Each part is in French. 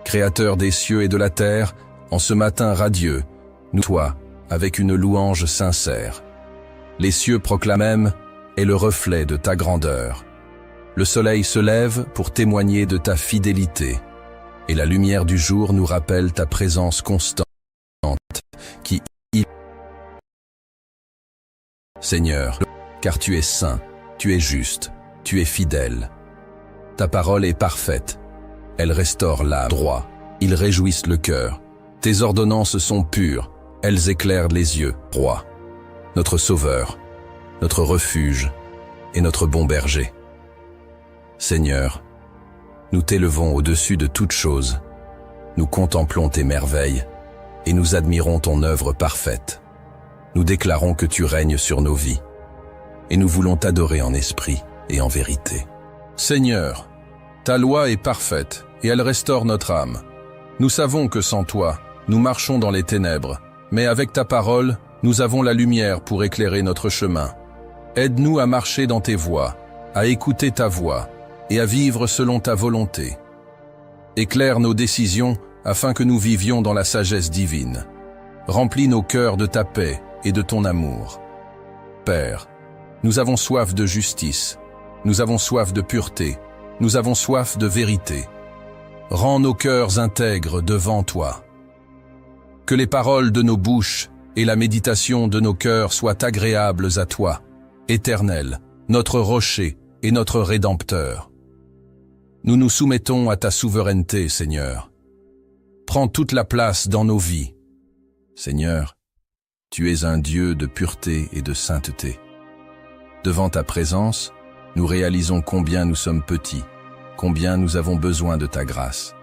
Créateur des cieux et de la terre, en ce matin radieux, nous toi, avec une louange sincère. Les cieux proclament est le reflet de ta grandeur. Le soleil se lève pour témoigner de ta fidélité, et la lumière du jour nous rappelle ta présence constante, qui Seigneur, car tu es saint, tu es juste, tu es fidèle. Ta parole est parfaite, elle restaure l'âme droit, ils réjouissent le cœur. Tes ordonnances sont pures, elles éclairent les yeux, roi. Notre sauveur, notre refuge et notre bon berger. Seigneur, nous t'élevons au-dessus de toutes choses, nous contemplons tes merveilles et nous admirons ton œuvre parfaite. Nous déclarons que tu règnes sur nos vies et nous voulons t'adorer en esprit et en vérité. Seigneur, ta loi est parfaite et elle restaure notre âme. Nous savons que sans toi, nous marchons dans les ténèbres, mais avec ta parole, nous avons la lumière pour éclairer notre chemin. Aide-nous à marcher dans tes voies, à écouter ta voix et à vivre selon ta volonté. Éclaire nos décisions afin que nous vivions dans la sagesse divine. Remplis nos cœurs de ta paix et de ton amour. Père, nous avons soif de justice, nous avons soif de pureté, nous avons soif de vérité. Rends nos cœurs intègres devant toi. Que les paroles de nos bouches et la méditation de nos cœurs soient agréables à toi, Éternel, notre rocher et notre Rédempteur. Nous nous soumettons à ta souveraineté, Seigneur. Prends toute la place dans nos vies. Seigneur, tu es un Dieu de pureté et de sainteté. Devant ta présence, nous réalisons combien nous sommes petits, combien nous avons besoin de ta grâce.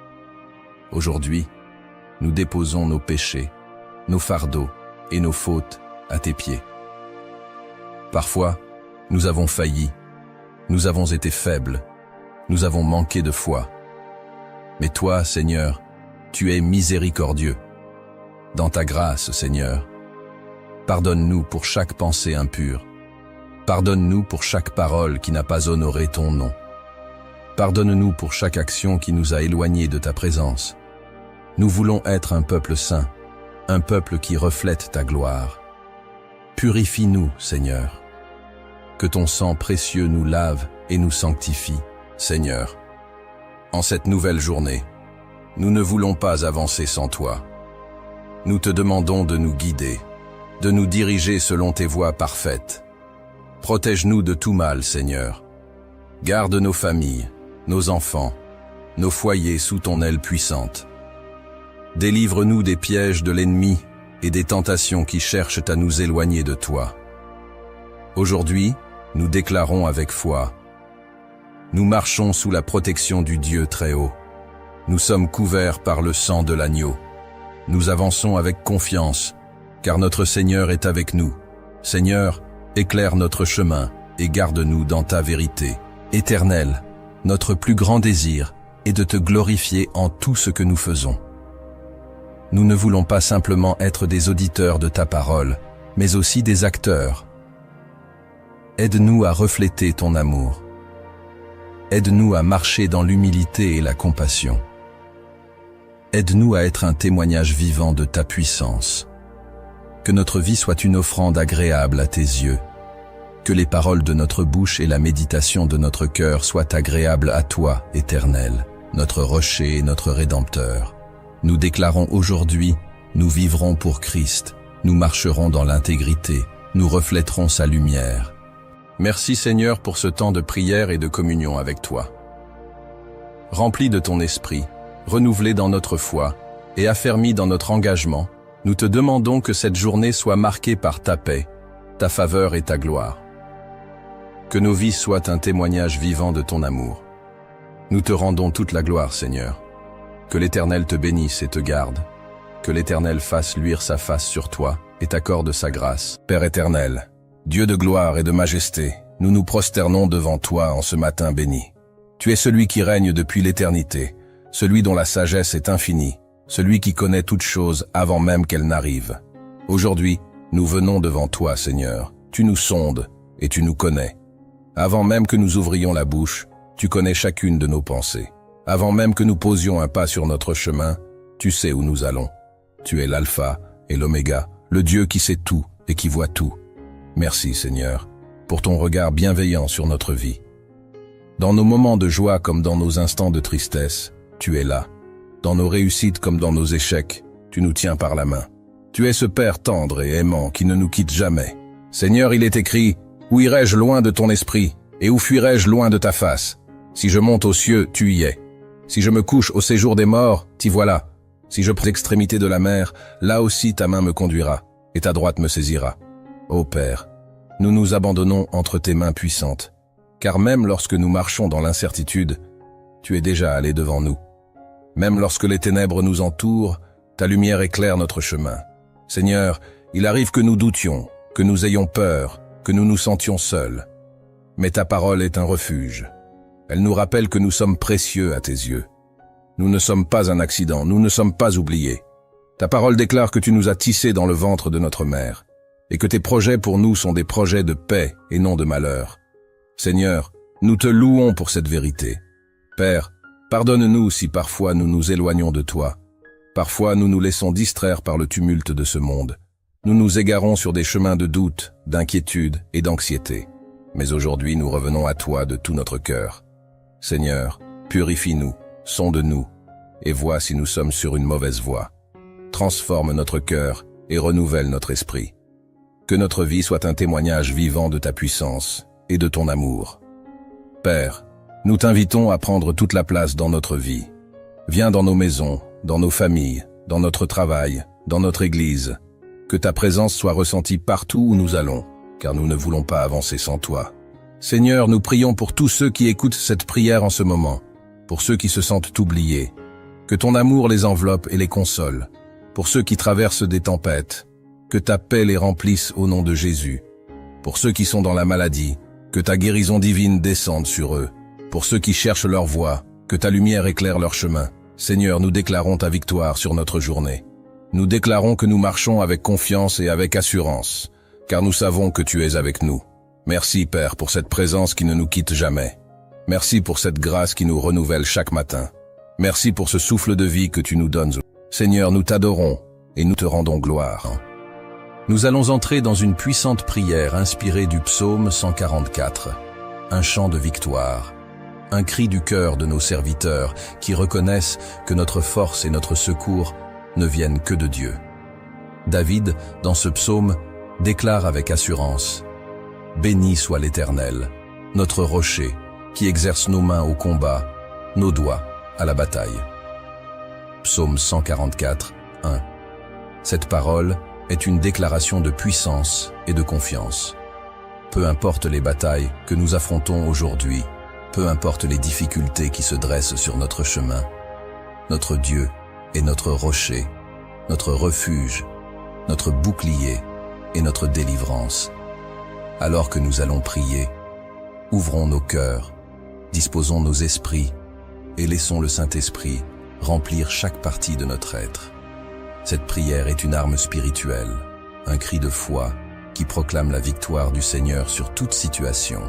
Aujourd'hui, nous déposons nos péchés, nos fardeaux et nos fautes à tes pieds. Parfois, nous avons failli, nous avons été faibles, nous avons manqué de foi. Mais toi, Seigneur, tu es miséricordieux. Dans ta grâce, Seigneur, pardonne-nous pour chaque pensée impure. Pardonne-nous pour chaque parole qui n'a pas honoré ton nom. Pardonne-nous pour chaque action qui nous a éloignés de ta présence. Nous voulons être un peuple saint, un peuple qui reflète ta gloire. Purifie-nous, Seigneur. Que ton sang précieux nous lave et nous sanctifie, Seigneur. En cette nouvelle journée, nous ne voulons pas avancer sans toi. Nous te demandons de nous guider, de nous diriger selon tes voies parfaites. Protège-nous de tout mal, Seigneur. Garde nos familles, nos enfants, nos foyers sous ton aile puissante. Délivre-nous des pièges de l'ennemi et des tentations qui cherchent à nous éloigner de toi. Aujourd'hui, nous déclarons avec foi: nous marchons sous la protection du Dieu très haut. Nous sommes couverts par le sang de l'agneau. Nous avançons avec confiance, car notre Seigneur est avec nous. Seigneur, éclaire notre chemin et garde-nous dans ta vérité. Éternel, notre plus grand désir est de te glorifier en tout ce que nous faisons. Nous ne voulons pas simplement être des auditeurs de ta parole, mais aussi des acteurs. Aide-nous à refléter ton amour. Aide-nous à marcher dans l'humilité et la compassion. Aide-nous à être un témoignage vivant de ta puissance. Que notre vie soit une offrande agréable à tes yeux. Que les paroles de notre bouche et la méditation de notre cœur soient agréables à toi, Éternel, notre rocher et notre Rédempteur. Nous déclarons aujourd'hui, nous vivrons pour Christ, nous marcherons dans l'intégrité, nous reflèterons sa lumière. Merci Seigneur pour ce temps de prière et de communion avec toi. Remplis de ton esprit, renouvelés dans notre foi et affermis dans notre engagement, nous te demandons que cette journée soit marquée par ta paix, ta faveur et ta gloire. Que nos vies soient un témoignage vivant de ton amour. Nous te rendons toute la gloire, Seigneur. Que l'Éternel te bénisse et te garde. Que l'Éternel fasse luire sa face sur toi et t'accorde sa grâce. Père éternel, Dieu de gloire et de majesté, nous nous prosternons devant toi en ce matin béni. Tu es celui qui règne depuis l'éternité, celui dont la sagesse est infinie, celui qui connaît toutes choses avant même qu'elles n'arrivent. Aujourd'hui, nous venons devant toi, Seigneur. Tu nous sondes et tu nous connais. Avant même que nous ouvrions la bouche, tu connais chacune de nos pensées. Avant même que nous posions un pas sur notre chemin, tu sais où nous allons. Tu es l'alpha et l'oméga, le Dieu qui sait tout et qui voit tout. Merci Seigneur, pour ton regard bienveillant sur notre vie. Dans nos moments de joie comme dans nos instants de tristesse, tu es là. Dans nos réussites comme dans nos échecs, tu nous tiens par la main. Tu es ce Père tendre et aimant qui ne nous quitte jamais. Seigneur, il est écrit, « Où irai-je loin de ton esprit, et où fuirai-je loin de ta face? Si je monte aux cieux, tu y es. Si je me couche au séjour des morts, t'y voilà. Si je prends l'extrémité de la mer, là aussi ta main me conduira, et ta droite me saisira. Ô Père, nous nous abandonnons entre tes mains puissantes, car même lorsque nous marchons dans l'incertitude, tu es déjà allé devant nous. Même lorsque les ténèbres nous entourent, ta lumière éclaire notre chemin. Seigneur, il arrive que nous doutions, que nous ayons peur, que nous nous sentions seuls. Mais ta parole est un refuge. Elle nous rappelle que nous sommes précieux à tes yeux. Nous ne sommes pas un accident, nous ne sommes pas oubliés. Ta parole déclare que tu nous as tissés dans le ventre de notre mère, et que tes projets pour nous sont des projets de paix et non de malheur. Seigneur, nous te louons pour cette vérité. Père, pardonne-nous si parfois nous nous éloignons de toi. Parfois nous nous laissons distraire par le tumulte de ce monde. Nous nous égarons sur des chemins de doute, d'inquiétude et d'anxiété. Mais aujourd'hui nous revenons à toi de tout notre cœur. Seigneur, purifie-nous, sonde-nous, et vois si nous sommes sur une mauvaise voie. Transforme notre cœur et renouvelle notre esprit. Que notre vie soit un témoignage vivant de ta puissance et de ton amour. Père, nous t'invitons à prendre toute la place dans notre vie. Viens dans nos maisons, dans nos familles, dans notre travail, dans notre église. Que ta présence soit ressentie partout où nous allons, car nous ne voulons pas avancer sans toi. Seigneur, nous prions pour tous ceux qui écoutent cette prière en ce moment, pour ceux qui se sentent oubliés. Que ton amour les enveloppe et les console. Pour ceux qui traversent des tempêtes, que ta paix les remplisse au nom de Jésus. Pour ceux qui sont dans la maladie, que ta guérison divine descende sur eux. Pour ceux qui cherchent leur voie, que ta lumière éclaire leur chemin. Seigneur, nous déclarons ta victoire sur notre journée. Nous déclarons que nous marchons avec confiance et avec assurance, car nous savons que tu es avec nous. Merci, Père, pour cette présence qui ne nous quitte jamais. Merci pour cette grâce qui nous renouvelle chaque matin. Merci pour ce souffle de vie que tu nous donnes. Seigneur, nous t'adorons et nous te rendons gloire. Nous allons entrer dans une puissante prière inspirée du psaume 144, un chant de victoire, un cri du cœur de nos serviteurs qui reconnaissent que notre force et notre secours ne viennent que de Dieu. David, dans ce psaume, déclare avec assurance « Béni soit l'Éternel, notre rocher, qui exerce nos mains au combat, nos doigts à la bataille. » Psaume 144, 1. Cette parole est une déclaration de puissance et de confiance. Peu importe les batailles que nous affrontons aujourd'hui, peu importe les difficultés qui se dressent sur notre chemin, notre Dieu est notre rocher, notre refuge, notre bouclier et notre délivrance. Alors que nous allons prier, ouvrons nos cœurs, disposons nos esprits et laissons le Saint-Esprit remplir chaque partie de notre être. Cette prière est une arme spirituelle, un cri de foi qui proclame la victoire du Seigneur sur toute situation.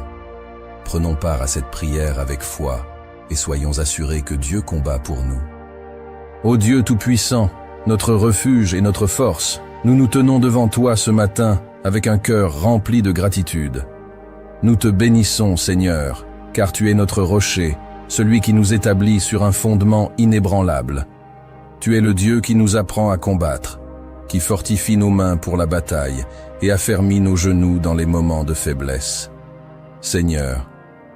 Prenons part à cette prière avec foi et soyons assurés que Dieu combat pour nous. Ô Dieu Tout-Puissant, notre refuge et notre force, nous nous tenons devant toi ce matin avec un cœur rempli de gratitude. Nous te bénissons, Seigneur, car tu es notre rocher, celui qui nous établit sur un fondement inébranlable. Tu es le Dieu qui nous apprend à combattre, qui fortifie nos mains pour la bataille et affermit nos genoux dans les moments de faiblesse. Seigneur,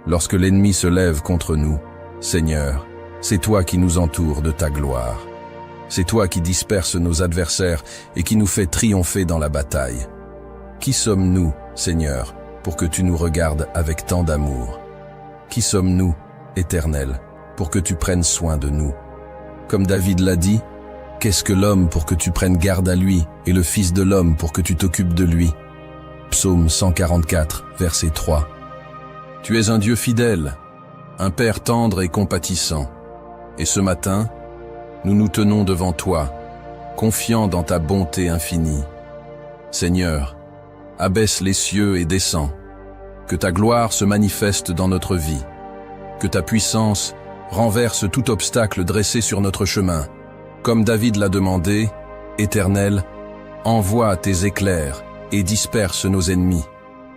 lorsque l'ennemi se lève contre nous, Seigneur, c'est toi qui nous entoures de ta gloire. C'est toi qui disperses nos adversaires et qui nous fais triompher dans la bataille. Qui sommes-nous, Seigneur, pour que tu nous regardes avec tant d'amour? Qui sommes-nous, Éternel, pour que tu prennes soin de nous? Comme David l'a dit, qu'est-ce que l'homme pour que tu prennes garde à lui et le Fils de l'homme pour que tu t'occupes de lui? Psaume 144, verset 3. Tu es un Dieu fidèle, un Père tendre et compatissant. Et ce matin, nous nous tenons devant toi, confiants dans ta bonté infinie. Seigneur, abaisse les cieux et descends. Que ta gloire se manifeste dans notre vie. Que ta puissance renverse tout obstacle dressé sur notre chemin. Comme David l'a demandé, Éternel, envoie tes éclairs et disperse nos ennemis.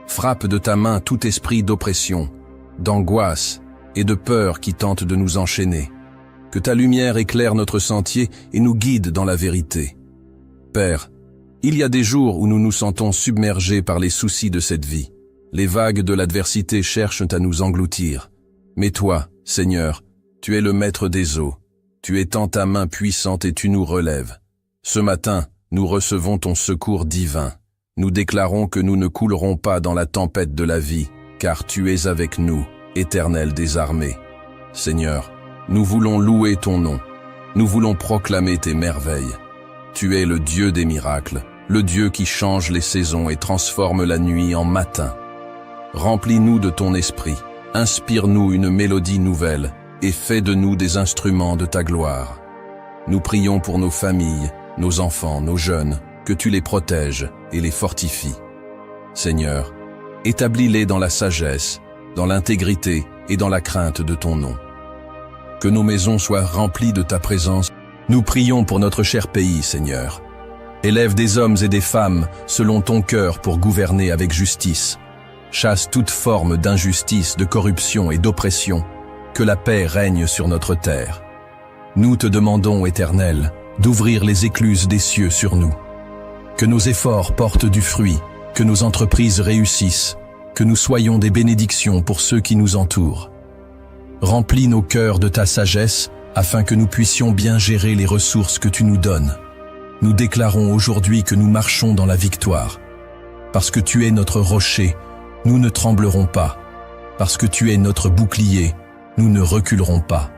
Frappe de ta main tout esprit d'oppression, d'angoisse et de peur qui tente de nous enchaîner. Que ta lumière éclaire notre sentier et nous guide dans la vérité. Père, il y a des jours où nous nous sentons submergés par les soucis de cette vie. Les vagues de l'adversité cherchent à nous engloutir. Mais toi, Seigneur, tu es le maître des eaux. Tu étends ta main puissante et tu nous relèves. Ce matin, nous recevons ton secours divin. Nous déclarons que nous ne coulerons pas dans la tempête de la vie, car tu es avec nous, Éternel des armées. Seigneur, nous voulons louer ton nom. Nous voulons proclamer tes merveilles. Tu es le Dieu des miracles, le Dieu qui change les saisons et transforme la nuit en matin. Remplis-nous de ton esprit, inspire-nous une mélodie nouvelle et fais de nous des instruments de ta gloire. Nous prions pour nos familles, nos enfants, nos jeunes, que tu les protèges et les fortifies. Seigneur, établis-les dans la sagesse, dans l'intégrité et dans la crainte de ton nom. Que nos maisons soient remplies de ta présence. Nous prions pour notre cher pays, Seigneur. Élève des hommes et des femmes selon ton cœur pour gouverner avec justice. Chasse toute forme d'injustice, de corruption et d'oppression. Que la paix règne sur notre terre. Nous te demandons, Éternel, d'ouvrir les écluses des cieux sur nous. Que nos efforts portent du fruit, que nos entreprises réussissent, que nous soyons des bénédictions pour ceux qui nous entourent. Remplis nos cœurs de ta sagesse, afin que nous puissions bien gérer les ressources que tu nous donnes. Nous déclarons aujourd'hui que nous marchons dans la victoire. Parce que tu es notre rocher, nous ne tremblerons pas. Parce que tu es notre bouclier, nous ne reculerons pas.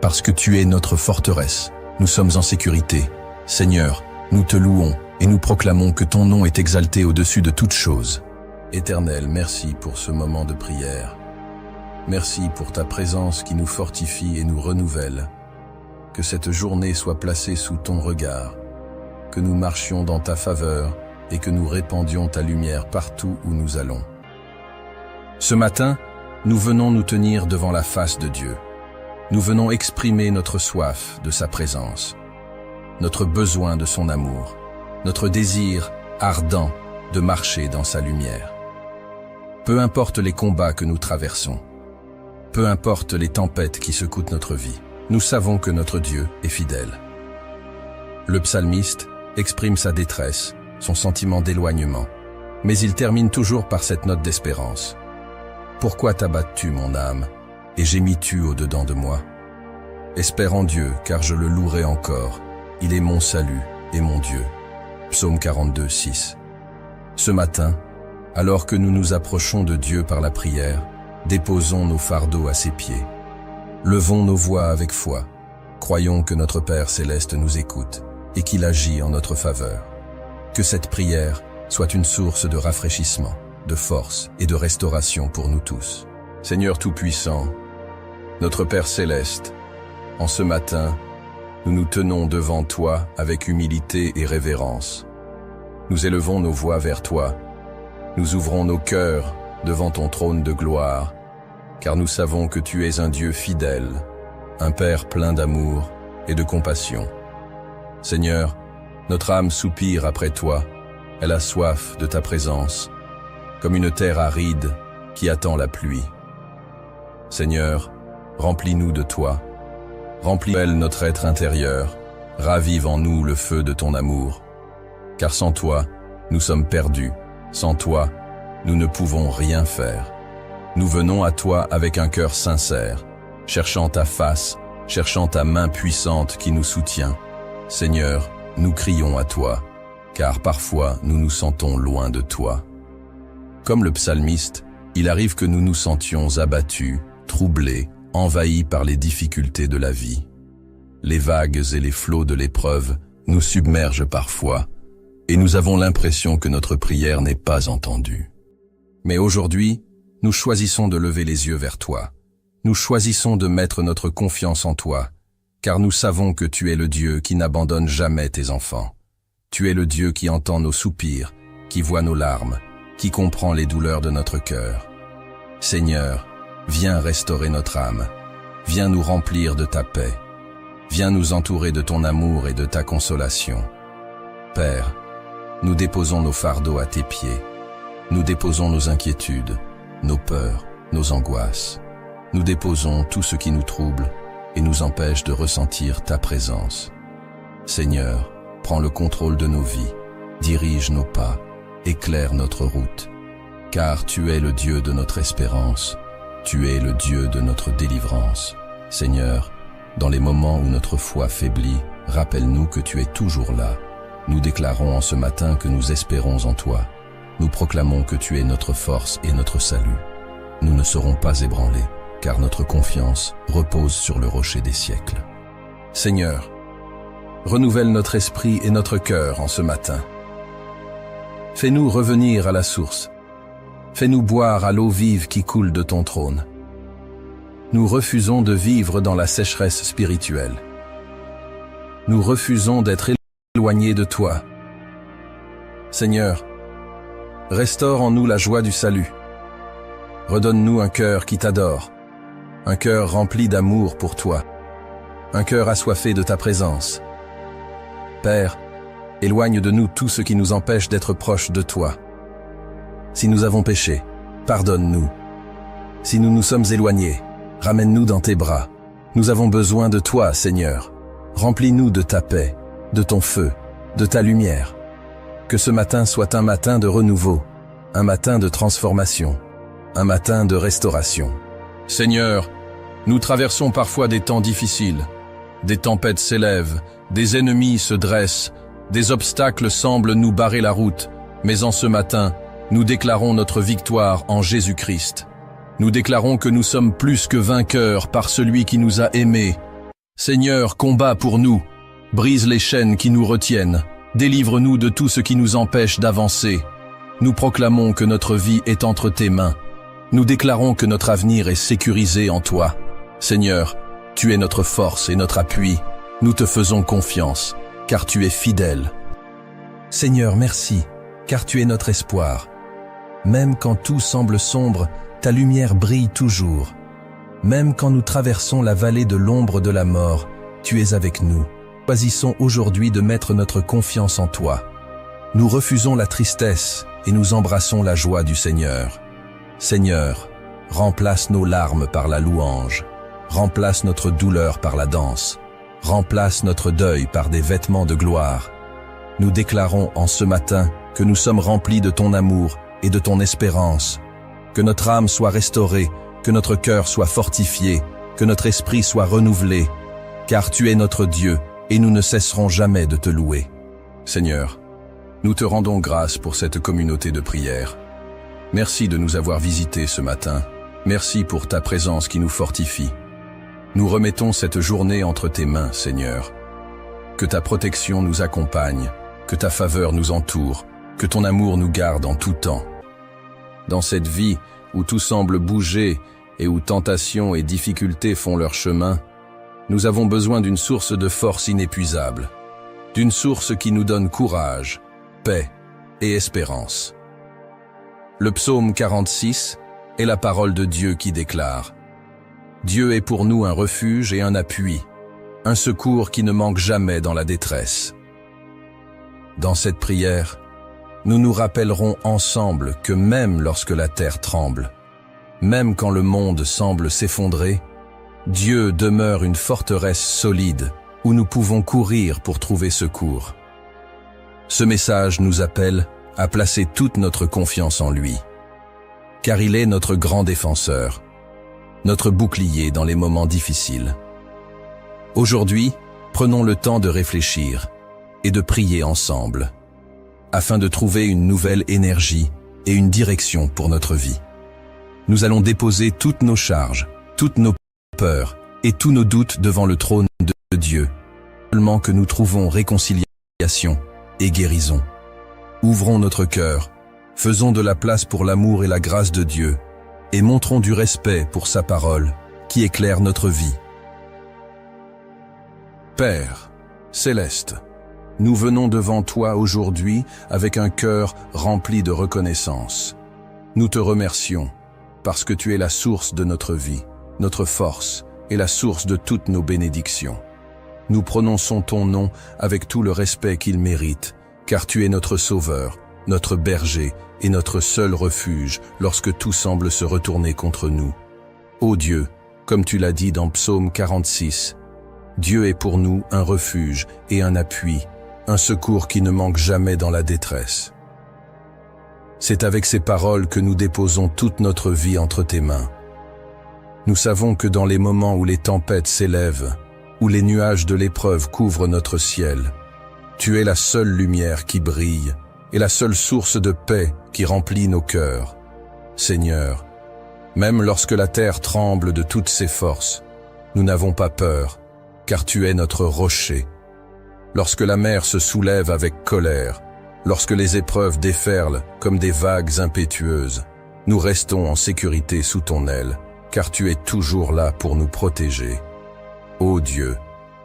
Parce que tu es notre forteresse, nous sommes en sécurité. Seigneur, nous te louons et nous proclamons que ton nom est exalté au-dessus de toute chose. Éternel, merci pour ce moment de prière. Merci pour ta présence qui nous fortifie et nous renouvelle. Que cette journée soit placée sous ton regard, que nous marchions dans ta faveur et que nous répandions ta lumière partout où nous allons. Ce matin, nous venons nous tenir devant la face de Dieu. Nous venons exprimer notre soif de sa présence, notre besoin de son amour, notre désir ardent de marcher dans sa lumière. Peu importe les combats que nous traversons, peu importe les tempêtes qui secouent notre vie, nous savons que notre Dieu est fidèle. Le psalmiste exprime sa détresse, son sentiment d'éloignement, mais il termine toujours par cette note d'espérance. Pourquoi t'abattes-tu, mon âme, et gémis-tu au-dedans de moi? Espère en Dieu, car je le louerai encore. Il est mon salut et mon Dieu. Psaume 42, 6. Ce matin, alors que nous nous approchons de Dieu par la prière, déposons nos fardeaux à ses pieds. Levons nos voix avec foi. Croyons que notre Père céleste nous écoute et qu'il agit en notre faveur. Que cette prière soit une source de rafraîchissement, de force et de restauration pour nous tous. Seigneur Tout-Puissant, notre Père céleste, en ce matin, nous nous tenons devant toi avec humilité et révérence. Nous élevons nos voix vers toi. Nous ouvrons nos cœurs devant ton trône de gloire, car nous savons que tu es un Dieu fidèle, un Père plein d'amour et de compassion. Seigneur, notre âme soupire après toi, elle a soif de ta présence, comme une terre aride qui attend la pluie. Seigneur, remplis-nous de toi, remplis notre être intérieur, ravive en nous le feu de ton amour, car sans toi, nous sommes perdus, sans toi, nous ne pouvons rien faire. Nous venons à toi avec un cœur sincère, cherchant ta face, cherchant ta main puissante qui nous soutient. Seigneur, nous crions à toi, car parfois nous nous sentons loin de toi. Comme le psalmiste, il arrive que nous nous sentions abattus, troublés, envahis par les difficultés de la vie. Les vagues et les flots de l'épreuve nous submergent parfois, et nous avons l'impression que notre prière n'est pas entendue. Mais aujourd'hui, nous choisissons de lever les yeux vers toi. Nous choisissons de mettre notre confiance en toi, car nous savons que tu es le Dieu qui n'abandonne jamais tes enfants. Tu es le Dieu qui entend nos soupirs, qui voit nos larmes, qui comprend les douleurs de notre cœur. Seigneur, viens restaurer notre âme. Viens nous remplir de ta paix. Viens nous entourer de ton amour et de ta consolation. Père, nous déposons nos fardeaux à tes pieds. Nous déposons nos inquiétudes, nos peurs, nos angoisses. Nous déposons tout ce qui nous trouble et nous empêche de ressentir ta présence. Seigneur, prends le contrôle de nos vies, dirige nos pas, éclaire notre route. Car tu es le Dieu de notre espérance, tu es le Dieu de notre délivrance. Seigneur, dans les moments où notre foi faiblit, rappelle-nous que tu es toujours là. Nous déclarons en ce matin que nous espérons en toi. Nous proclamons que tu es notre force et notre salut. Nous ne serons pas ébranlés, car notre confiance repose sur le rocher des siècles. Seigneur, renouvelle notre esprit et notre cœur en ce matin. Fais-nous revenir à la source. Fais-nous boire à l'eau vive qui coule de ton trône. Nous refusons de vivre dans la sécheresse spirituelle. Nous refusons d'être éloignés de toi. Seigneur, restaure en nous la joie du salut. Redonne-nous un cœur qui t'adore, un cœur rempli d'amour pour toi, un cœur assoiffé de ta présence. Père, éloigne de nous tout ce qui nous empêche d'être proches de toi. Si nous avons péché, pardonne-nous. Si nous nous sommes éloignés, ramène-nous dans tes bras. Nous avons besoin de toi, Seigneur. Remplis-nous de ta paix, de ton feu, de ta lumière. Que ce matin soit un matin de renouveau, un matin de transformation, un matin de restauration. Seigneur, nous traversons parfois des temps difficiles. Des tempêtes s'élèvent, des ennemis se dressent, des obstacles semblent nous barrer la route. Mais en ce matin, nous déclarons notre victoire en Jésus-Christ. Nous déclarons que nous sommes plus que vainqueurs par celui qui nous a aimés. Seigneur, combat pour nous. Brise les chaînes qui nous retiennent. Délivre-nous de tout ce qui nous empêche d'avancer. Nous proclamons que notre vie est entre tes mains. Nous déclarons que notre avenir est sécurisé en toi. Seigneur, tu es notre force et notre appui. Nous te faisons confiance, car tu es fidèle. Seigneur, merci, car tu es notre espoir. Même quand tout semble sombre, ta lumière brille toujours. Même quand nous traversons la vallée de l'ombre de la mort, tu es avec nous. Choisissons aujourd'hui de mettre notre confiance en toi. Nous refusons la tristesse et nous embrassons la joie du Seigneur. Seigneur, remplace nos larmes par la louange. Remplace notre douleur par la danse. Remplace notre deuil par des vêtements de gloire. Nous déclarons en ce matin que nous sommes remplis de ton amour et de ton espérance. Que notre âme soit restaurée, que notre cœur soit fortifié, que notre esprit soit renouvelé, car tu es notre Dieu et nous ne cesserons jamais de te louer. Seigneur, nous te rendons grâce pour cette communauté de prière. Merci de nous avoir visités ce matin. Merci pour ta présence qui nous fortifie. Nous remettons cette journée entre tes mains, Seigneur. Que ta protection nous accompagne, que ta faveur nous entoure, que ton amour nous garde en tout temps. Dans cette vie où tout semble bouger et où tentation et difficultés font leur chemin, nous avons besoin d'une source de force inépuisable, d'une source qui nous donne courage, paix et espérance. Le psaume 46 est la parole de Dieu qui déclare « Dieu est pour nous un refuge et un appui, un secours qui ne manque jamais dans la détresse. » Dans cette prière, nous nous rappellerons ensemble que même lorsque la terre tremble, même quand le monde semble s'effondrer, Dieu demeure une forteresse solide où nous pouvons courir pour trouver secours. Ce message nous appelle à placer toute notre confiance en lui, car il est notre grand défenseur, notre bouclier dans les moments difficiles. Aujourd'hui, prenons le temps de réfléchir et de prier ensemble, afin de trouver une nouvelle énergie et une direction pour notre vie. Nous allons déposer toutes nos charges, toutes nos peurs et tous nos doutes devant le trône de Dieu, seulement que nous trouvons réconciliation et guérison. Ouvrons notre cœur, faisons de la place pour l'amour et la grâce de Dieu, et montrons du respect pour sa parole, qui éclaire notre vie. Père céleste, nous venons devant toi aujourd'hui avec un cœur rempli de reconnaissance. Nous te remercions, parce que tu es la source de notre vie, notre force et la source de toutes nos bénédictions. Nous prononçons ton nom avec tout le respect qu'il mérite, car tu es notre Sauveur, notre berger et notre seul refuge lorsque tout semble se retourner contre nous. Ô Dieu, comme tu l'as dit dans Psaume 46, Dieu est pour nous un refuge et un appui, un secours qui ne manque jamais dans la détresse. C'est avec ces paroles que nous déposons toute notre vie entre tes mains. Nous savons que dans les moments où les tempêtes s'élèvent, où les nuages de l'épreuve couvrent notre ciel, tu es la seule lumière qui brille et la seule source de paix qui remplit nos cœurs. Seigneur, même lorsque la terre tremble de toutes ses forces, nous n'avons pas peur, car tu es notre rocher. Lorsque la mer se soulève avec colère, lorsque les épreuves déferlent comme des vagues impétueuses, nous restons en sécurité sous ton aile, car tu es toujours là pour nous protéger. Ô Dieu,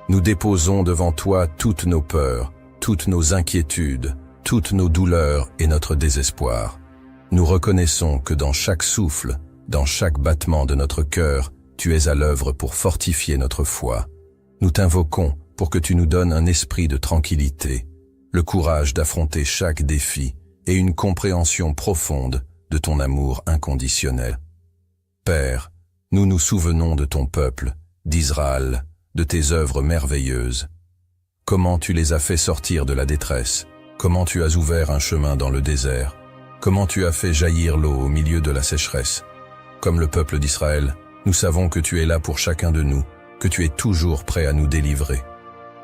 nous déposons devant toi toutes nos peurs, toutes nos inquiétudes, toutes nos douleurs et notre désespoir. Nous reconnaissons que dans chaque souffle, dans chaque battement de notre cœur, tu es à l'œuvre pour fortifier notre foi. Nous t'invoquons pour que tu nous donnes un esprit de tranquillité, le courage d'affronter chaque défi et une compréhension profonde de ton amour inconditionnel. Père, nous nous souvenons de ton peuple, d'Israël, de tes œuvres merveilleuses. Comment tu les as fait sortir de la détresse, comment tu as ouvert un chemin dans le désert, comment tu as fait jaillir l'eau au milieu de la sécheresse. Comme le peuple d'Israël, nous savons que tu es là pour chacun de nous, que tu es toujours prêt à nous délivrer.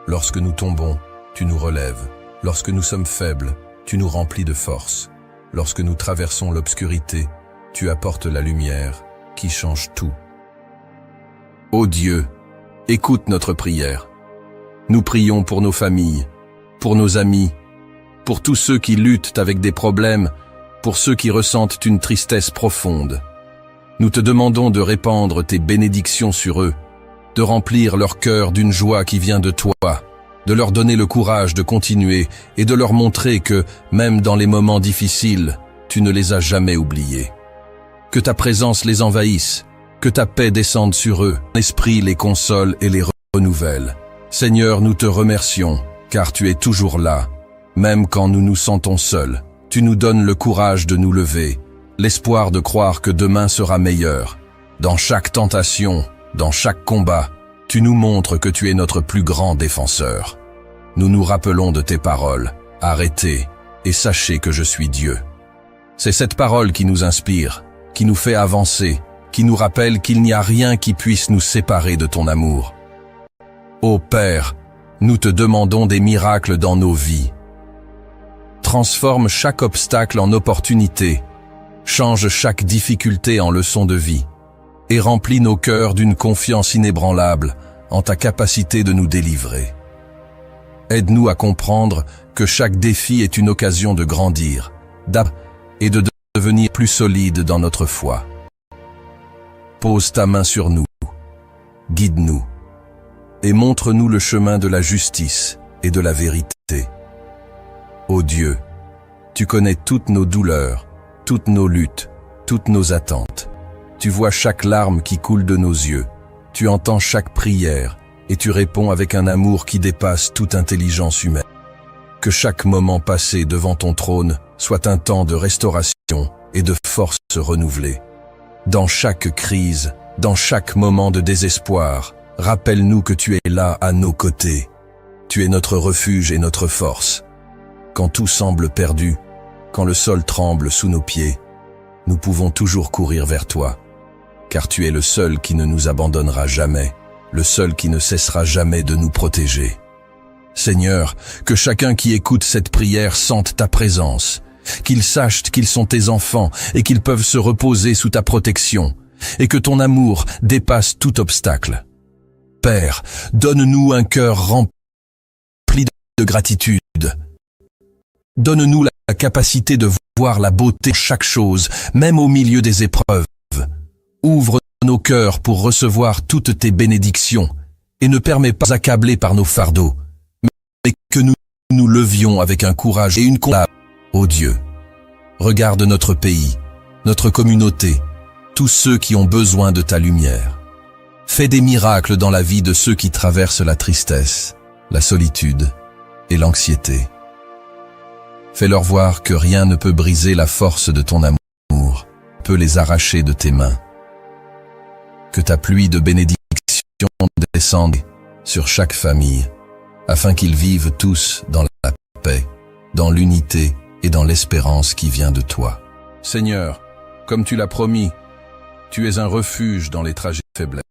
Lorsque nous tombons, tu nous relèves. Lorsque nous sommes faibles, tu nous remplis de force. Lorsque nous traversons l'obscurité, tu apportes la lumière qui change tout. Ô Dieu, écoute notre prière. Nous prions pour nos familles, pour nos amis, pour tous ceux qui luttent avec des problèmes, pour ceux qui ressentent une tristesse profonde. Nous te demandons de répandre tes bénédictions sur eux, de remplir leur cœur d'une joie qui vient de toi, de leur donner le courage de continuer et de leur montrer que, même dans les moments difficiles, tu ne les as jamais oubliés. Que ta présence les envahisse, que ta paix descende sur eux, ton esprit les console et les renouvelle. Seigneur, nous te remercions, car tu es toujours là. Même quand nous nous sentons seuls, tu nous donnes le courage de nous lever, l'espoir de croire que demain sera meilleur. Dans chaque tentation, dans chaque combat, tu nous montres que tu es notre plus grand défenseur. Nous nous rappelons de tes paroles, arrêtez et sachez que je suis Dieu. C'est cette parole qui nous inspire, qui nous fait avancer, qui nous rappelle qu'il n'y a rien qui puisse nous séparer de ton amour. Ô Père, nous te demandons des miracles dans nos vies. Transforme chaque obstacle en opportunité, change chaque difficulté en leçon de vie, et remplis nos cœurs d'une confiance inébranlable en ta capacité de nous délivrer. Aide-nous à comprendre que chaque défi est une occasion de grandir, d'apprendre et de devenir plus solide dans notre foi. Pose ta main sur nous, guide-nous, et montre-nous le chemin de la justice et de la vérité. Ô Dieu, tu connais toutes nos douleurs, toutes nos luttes, toutes nos attentes. Tu vois chaque larme qui coule de nos yeux, tu entends chaque prière et tu réponds avec un amour qui dépasse toute intelligence humaine. Que chaque moment passé devant ton trône soit un temps de restauration et de force renouvelée. Dans chaque crise, dans chaque moment de désespoir, rappelle-nous que tu es là à nos côtés. Tu es notre refuge et notre force. Quand tout semble perdu, quand le sol tremble sous nos pieds, nous pouvons toujours courir vers toi, car tu es le seul qui ne nous abandonnera jamais, le seul qui ne cessera jamais de nous protéger. Seigneur, que chacun qui écoute cette prière sente ta présence, qu'ils sachent qu'ils sont tes enfants et qu'ils peuvent se reposer sous ta protection, et que ton amour dépasse tout obstacle. Père, donne-nous un cœur rempli de gratitude. Donne-nous la capacité de voir la beauté de chaque chose, même au milieu des épreuves. Ouvre nos cœurs pour recevoir toutes tes bénédictions et ne permets pas d'accablés par nos fardeaux, mais que nous nous levions avec un courage et une confiance. Ô Dieu, regarde notre pays, notre communauté, tous ceux qui ont besoin de ta lumière. Fais des miracles dans la vie de ceux qui traversent la tristesse, la solitude et l'anxiété. Fais-leur voir que rien ne peut briser la force de ton amour, peut les arracher de tes mains. Que ta pluie de bénédiction descende sur chaque famille, afin qu'ils vivent tous dans la paix, dans l'unité et dans l'espérance qui vient de toi. Seigneur, comme tu l'as promis, tu es un refuge dans les tragiques faiblesses.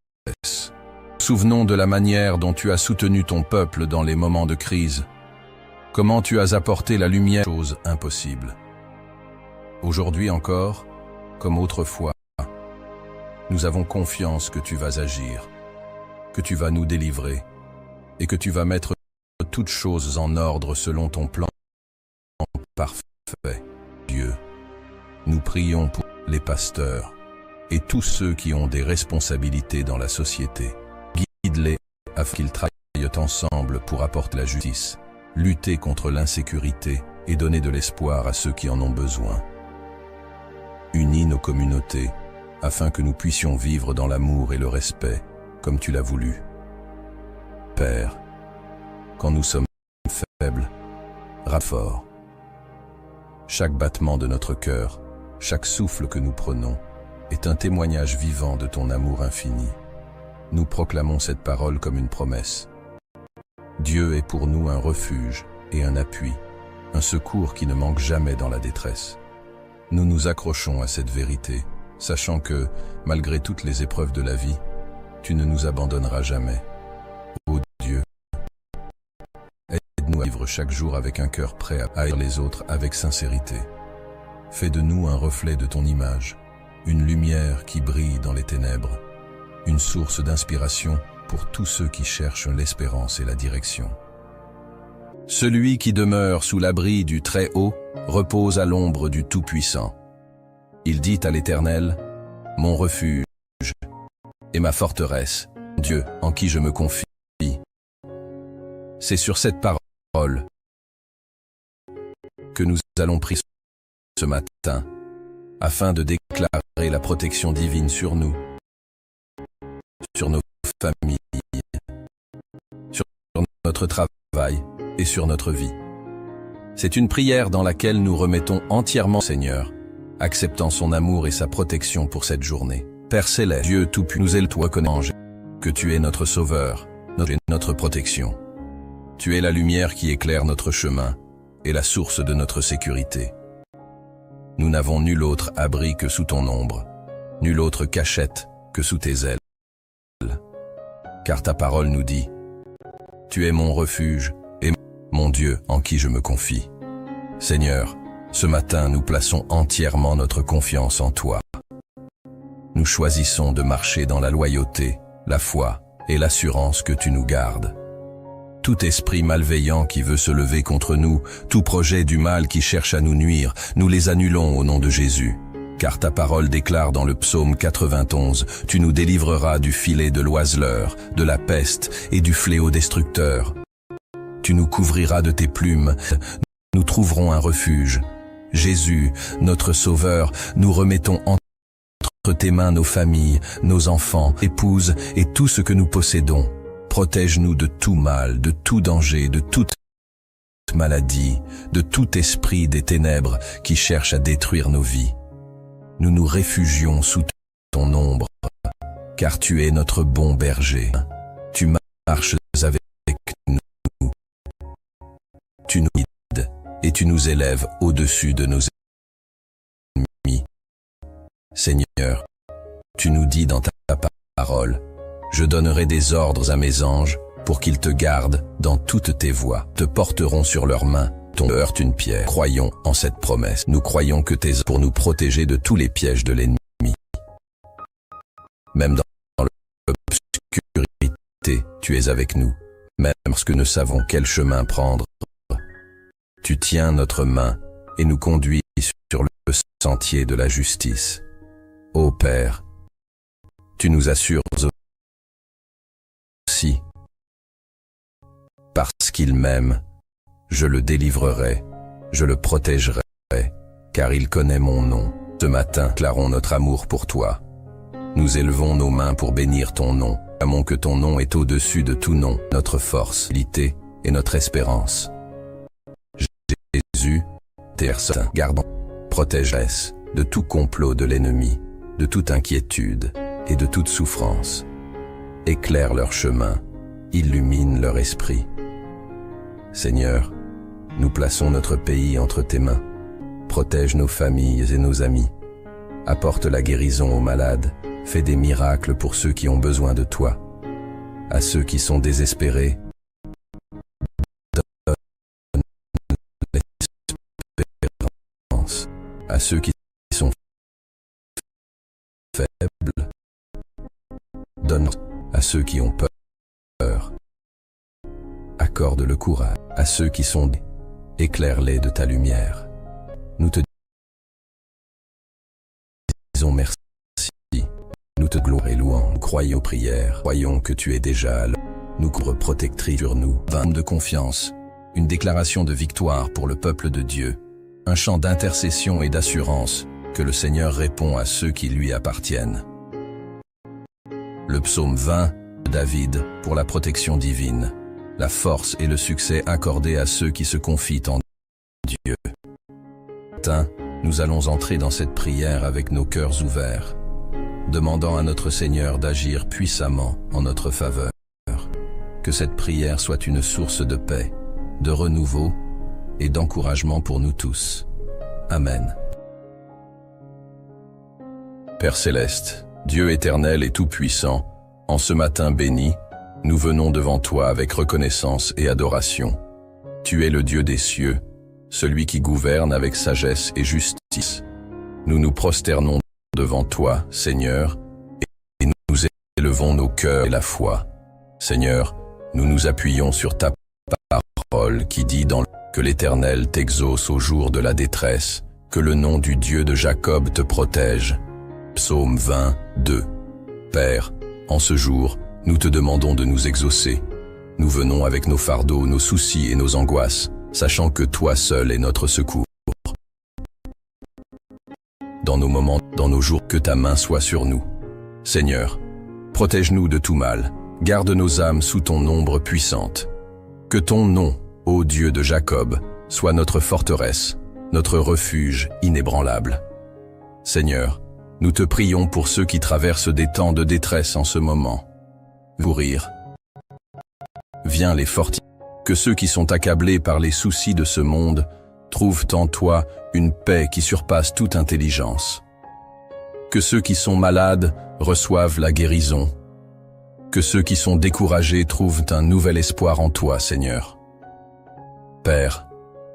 Souvenons de la manière dont tu as soutenu ton peuple dans les moments de crise. Comment tu as apporté la lumière aux choses impossibles. Aujourd'hui encore, comme autrefois, nous avons confiance que tu vas agir, que tu vas nous délivrer et que tu vas mettre toutes choses en ordre selon ton plan parfait. Dieu, nous prions pour les pasteurs et tous ceux qui ont des responsabilités dans la société. Guide-les afin qu'ils travaillent ensemble pour apporter la justice, lutter contre l'insécurité et donner de l'espoir à ceux qui en ont besoin. Unis nos communautés afin que nous puissions vivre dans l'amour et le respect comme tu l'as voulu. Père, quand nous sommes faibles, fort. Chaque battement de notre cœur, chaque souffle que nous prenons, est un témoignage vivant de ton amour infini. Nous proclamons cette parole comme une promesse. Dieu est pour nous un refuge et un appui, un secours qui ne manque jamais dans la détresse. Nous nous accrochons à cette vérité, sachant que, malgré toutes les épreuves de la vie, tu ne nous abandonneras jamais. Ô Dieu, aide-nous à vivre chaque jour avec un cœur prêt à haïr les autres avec sincérité. Fais de nous un reflet de ton image, une lumière qui brille dans les ténèbres, une source d'inspiration pour tous ceux qui cherchent l'espérance et la direction. Celui qui demeure sous l'abri du Très-Haut repose à l'ombre du Tout-Puissant. Il dit à l'Éternel, « Mon refuge et ma forteresse, Dieu en qui je me confie. » C'est sur cette parole que nous allons prier ce matin, afin de déclarer la protection divine sur nous, sur nos familles, sur notre travail et sur notre vie. C'est une prière dans laquelle nous remettons entièrement au Seigneur, acceptant son amour et sa protection pour cette journée. Père céleste, Dieu tout-puissant, nous élevons, reconnaissons que tu es notre sauveur, notre protection. Tu es la lumière qui éclaire notre chemin et la source de notre sécurité. Nous n'avons nul autre abri que sous ton ombre, nulle autre cachette que sous tes ailes. Car ta parole nous dit, « Tu es mon refuge et mon Dieu en qui je me confie. » Seigneur, ce matin nous plaçons entièrement notre confiance en toi. Nous choisissons de marcher dans la loyauté, la foi et l'assurance que tu nous gardes. Tout esprit malveillant qui veut se lever contre nous, tout projet du mal qui cherche à nous nuire, nous les annulons au nom de Jésus. Car ta parole déclare dans le psaume 91, « Tu nous délivreras du filet de l'oiseleur, de la peste et du fléau destructeur. Tu nous couvriras de tes plumes, nous trouverons un refuge. » Jésus, notre Sauveur, nous remettons entre tes mains nos familles, nos enfants, épouses et tout ce que nous possédons. Protège-nous de tout mal, de tout danger, de toute maladie, de tout esprit des ténèbres qui cherche à détruire nos vies. Nous nous réfugions sous ton ombre, car tu es notre bon berger. Tu marches avec nous. Tu nous guides et tu nous élèves au-dessus de nos ennemis. Seigneur, tu nous dis dans ta parole, « Je donnerai des ordres à mes anges pour qu'ils te gardent dans toutes tes voies, te porteront sur leurs mains, ton heurte une pierre. » Croyons en cette promesse. Nous croyons que tes pour nous protéger de tous les pièges de l'ennemi. Même dans l'obscurité, tu es avec nous, même lorsque nous ne savons quel chemin prendre. Tu tiens notre main et nous conduis sur le sentier de la justice. Ô Père, tu nous assures aussi, parce qu'il m'aime, je le délivrerai, je le protégerai, car il connaît mon nom. Ce matin, déclarons notre amour pour toi. Nous élevons nos mains pour bénir ton nom, proclamons que ton nom est au-dessus de tout nom, notre force, l'ité et notre espérance. Jésus, personne, gardons, protège-les de tout complot de l'ennemi, de toute inquiétude et de toute souffrance. Éclaire leur chemin, illumine leur esprit. Seigneur, nous plaçons notre pays entre tes mains. Protège nos familles et nos amis. Apporte la guérison aux malades. Fais des miracles pour ceux qui ont besoin de toi. À ceux qui sont désespérés, donne l'espérance. À ceux qui sont faibles, donne à ceux qui ont peur. Accorde le courage à ceux qui sont éclaire-les de ta lumière. Nous te disons merci. Nous te glorifions et louons. Nous croyons aux prières. Croyons que tu es déjà là. Nous couvre protectrice sur nous. Vin de confiance. Une déclaration de victoire pour le peuple de Dieu. Un chant d'intercession et d'assurance que le Seigneur répond à ceux qui lui appartiennent. Le psaume 20 de David pour la protection divine. La force et le succès accordés à ceux qui se confient en Dieu. Matin, nous allons entrer dans cette prière avec nos cœurs ouverts, demandant à notre Seigneur d'agir puissamment en notre faveur. Que cette prière soit une source de paix, de renouveau et d'encouragement pour nous tous. Amen. Père céleste, Dieu éternel et tout-puissant, en ce matin béni, nous venons devant toi avec reconnaissance et adoration. Tu es le Dieu des cieux, celui qui gouverne avec sagesse et justice. Nous nous prosternons devant toi, Seigneur, et nous élevons nos cœurs et la foi. Seigneur, nous nous appuyons sur ta parole qui dit que l'Éternel t'exauce au jour de la détresse, que le nom du Dieu de Jacob te protège. Psaume 20, 2. Père, en ce jour, nous te demandons de nous exaucer. Nous venons avec nos fardeaux, nos soucis et nos angoisses, sachant que toi seul es notre secours. Dans nos moments, dans nos jours, que ta main soit sur nous. Seigneur, protège-nous de tout mal, garde nos âmes sous ton ombre puissante. Que ton nom, ô Dieu de Jacob, soit notre forteresse, notre refuge inébranlable. Seigneur, nous te prions pour ceux qui traversent des temps de détresse en ce moment. Mourir. Viens les fortifier. Que ceux qui sont accablés par les soucis de ce monde trouvent en toi une paix qui surpasse toute intelligence. Que ceux qui sont malades reçoivent la guérison. Que ceux qui sont découragés trouvent un nouvel espoir en toi, Seigneur. Père,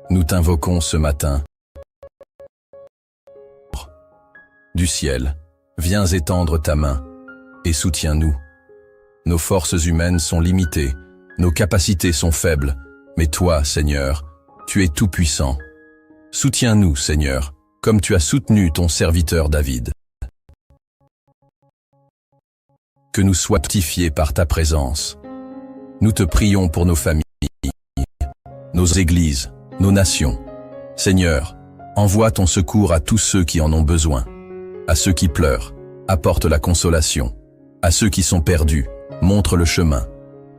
nous t'invoquons ce matin. Du ciel, viens étendre ta main et soutiens-nous. Nos forces humaines sont limitées, nos capacités sont faibles, mais toi, Seigneur, tu es tout-puissant. Soutiens-nous, Seigneur, comme tu as soutenu ton serviteur David. Que nous soyons fortifiés par ta présence. Nous te prions pour nos familles, nos églises, nos nations. Seigneur, envoie ton secours à tous ceux qui en ont besoin. À ceux qui pleurent, apporte la consolation. À ceux qui sont perdus, montre le chemin.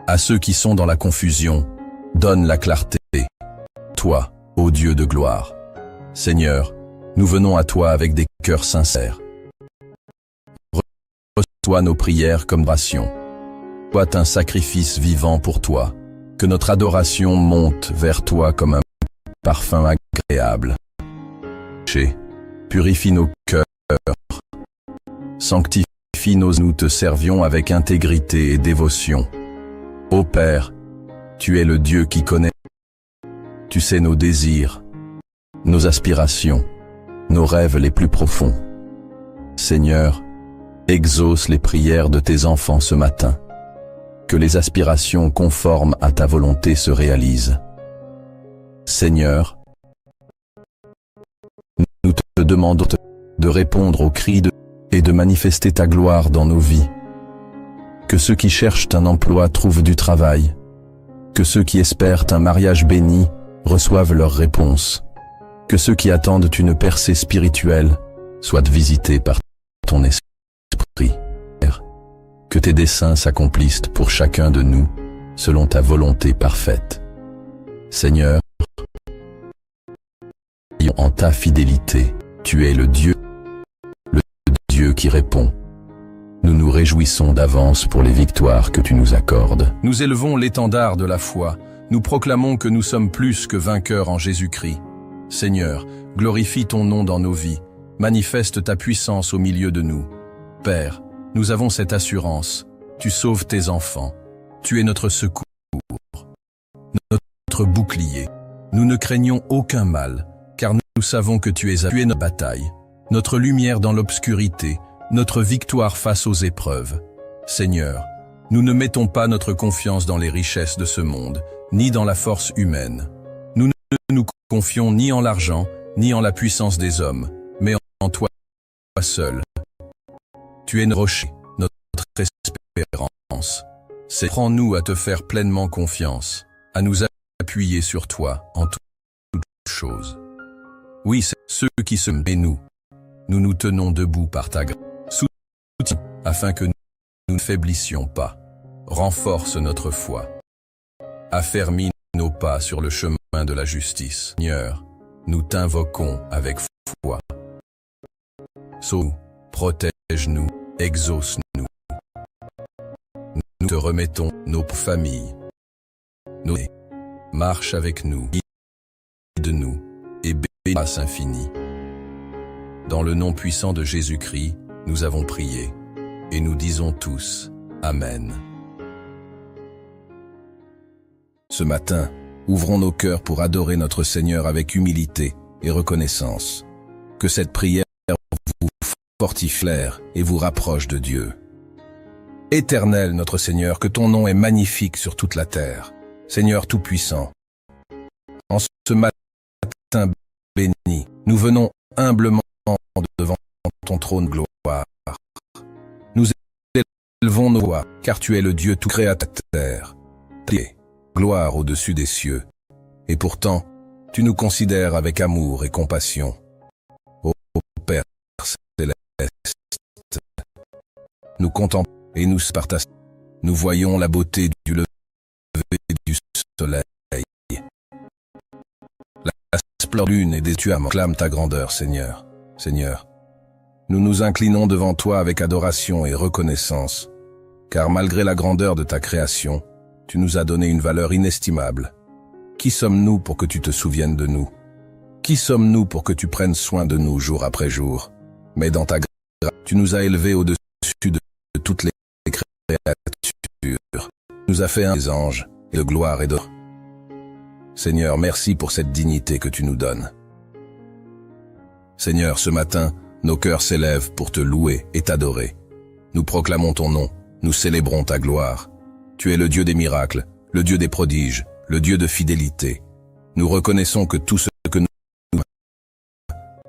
À ceux qui sont dans la confusion, donne la clarté. Toi, ô Dieu de gloire. Seigneur, nous venons à toi avec des cœurs sincères. Reçois nos prières comme ration. Sois un sacrifice vivant pour toi. Que notre adoration monte vers toi comme un parfum agréable. Purifie nos cœurs. Sanctifie nous te servions avec intégrité et dévotion. Ô Père, tu es le Dieu qui connaît. Tu sais nos désirs, nos aspirations, nos rêves les plus profonds. Seigneur, exauce les prières de tes enfants ce matin. Que les aspirations conformes à ta volonté se réalisent. Seigneur, nous te demandons de répondre aux cris et de manifester ta gloire dans nos vies. Que ceux qui cherchent un emploi trouvent du travail. Que ceux qui espèrent un mariage béni reçoivent leur réponse. Que ceux qui attendent une percée spirituelle soient visités par ton esprit. Que tes desseins s'accomplissent pour chacun de nous, selon ta volonté parfaite. Seigneur, en ta fidélité, tu es le Dieu qui répond. Nous nous réjouissons d'avance pour les victoires que tu nous accordes. Nous élevons l'étendard de la foi. Nous proclamons que nous sommes plus que vainqueurs en Jésus-Christ. Seigneur, glorifie ton nom dans nos vies. Manifeste ta puissance au milieu de nous. Père, nous avons cette assurance. Tu sauves tes enfants. Tu es notre secours, notre bouclier. Nous ne craignons aucun mal, car nous savons que tu es notre bataille, notre lumière dans l'obscurité, notre victoire face aux épreuves. Seigneur, nous ne mettons pas notre confiance dans les richesses de ce monde, ni dans la force humaine. Nous ne nous confions ni en l'argent, ni en la puissance des hommes, mais en toi seul. Tu es notre rocher, notre espérance. Prends-nous à te faire pleinement confiance, à nous appuyer sur toi en toutes choses. Oui, c'est ceux qui se et nous nous tenons debout par ta grâce. Soutiens, afin que nous ne faiblissions pas. Renforce notre foi. Affermis nos pas sur le chemin de la justice. Seigneur, nous t'invoquons avec foi. Sauve-nous, protège-nous, exauce-nous. Nous te remettons nos familles. Marche avec nous, guide-nous et bénis grâce infinie. Dans le nom puissant de Jésus-Christ, nous avons prié, et nous disons tous Amen. Ce matin, ouvrons nos cœurs pour adorer notre Seigneur avec humilité et reconnaissance. Que cette prière vous fortifie et vous rapproche de Dieu. Éternel notre Seigneur, que ton nom est magnifique sur toute la terre. Seigneur Tout-Puissant, en ce matin béni, nous venons humblement devant ton trône gloire. Nous élevons nos voix, car tu es le Dieu tout créateur. Gloire au-dessus des cieux. Et pourtant, tu nous considères avec amour et compassion. Ô Père céleste, nous contemplons et nous partageons. Nous voyons la beauté du lever du soleil. La splendeur de la lune et des tu acclament ta grandeur, Seigneur. Seigneur, nous nous inclinons devant toi avec adoration et reconnaissance, car malgré la grandeur de ta création, tu nous as donné une valeur inestimable. Qui sommes-nous pour que tu te souviennes de nous? Qui sommes-nous pour que tu prennes soin de nous jour après jour? Mais dans ta grâce, tu nous as élevés au-dessus de toutes les créatures. Tu nous as fait des anges, et de gloire et d'or. Seigneur, merci pour cette dignité que tu nous donnes. Seigneur, ce matin, nos cœurs s'élèvent pour te louer et t'adorer. Nous proclamons ton nom, nous célébrons ta gloire. Tu es le Dieu des miracles, le Dieu des prodiges, le Dieu de fidélité. Nous reconnaissons que tout ce que nous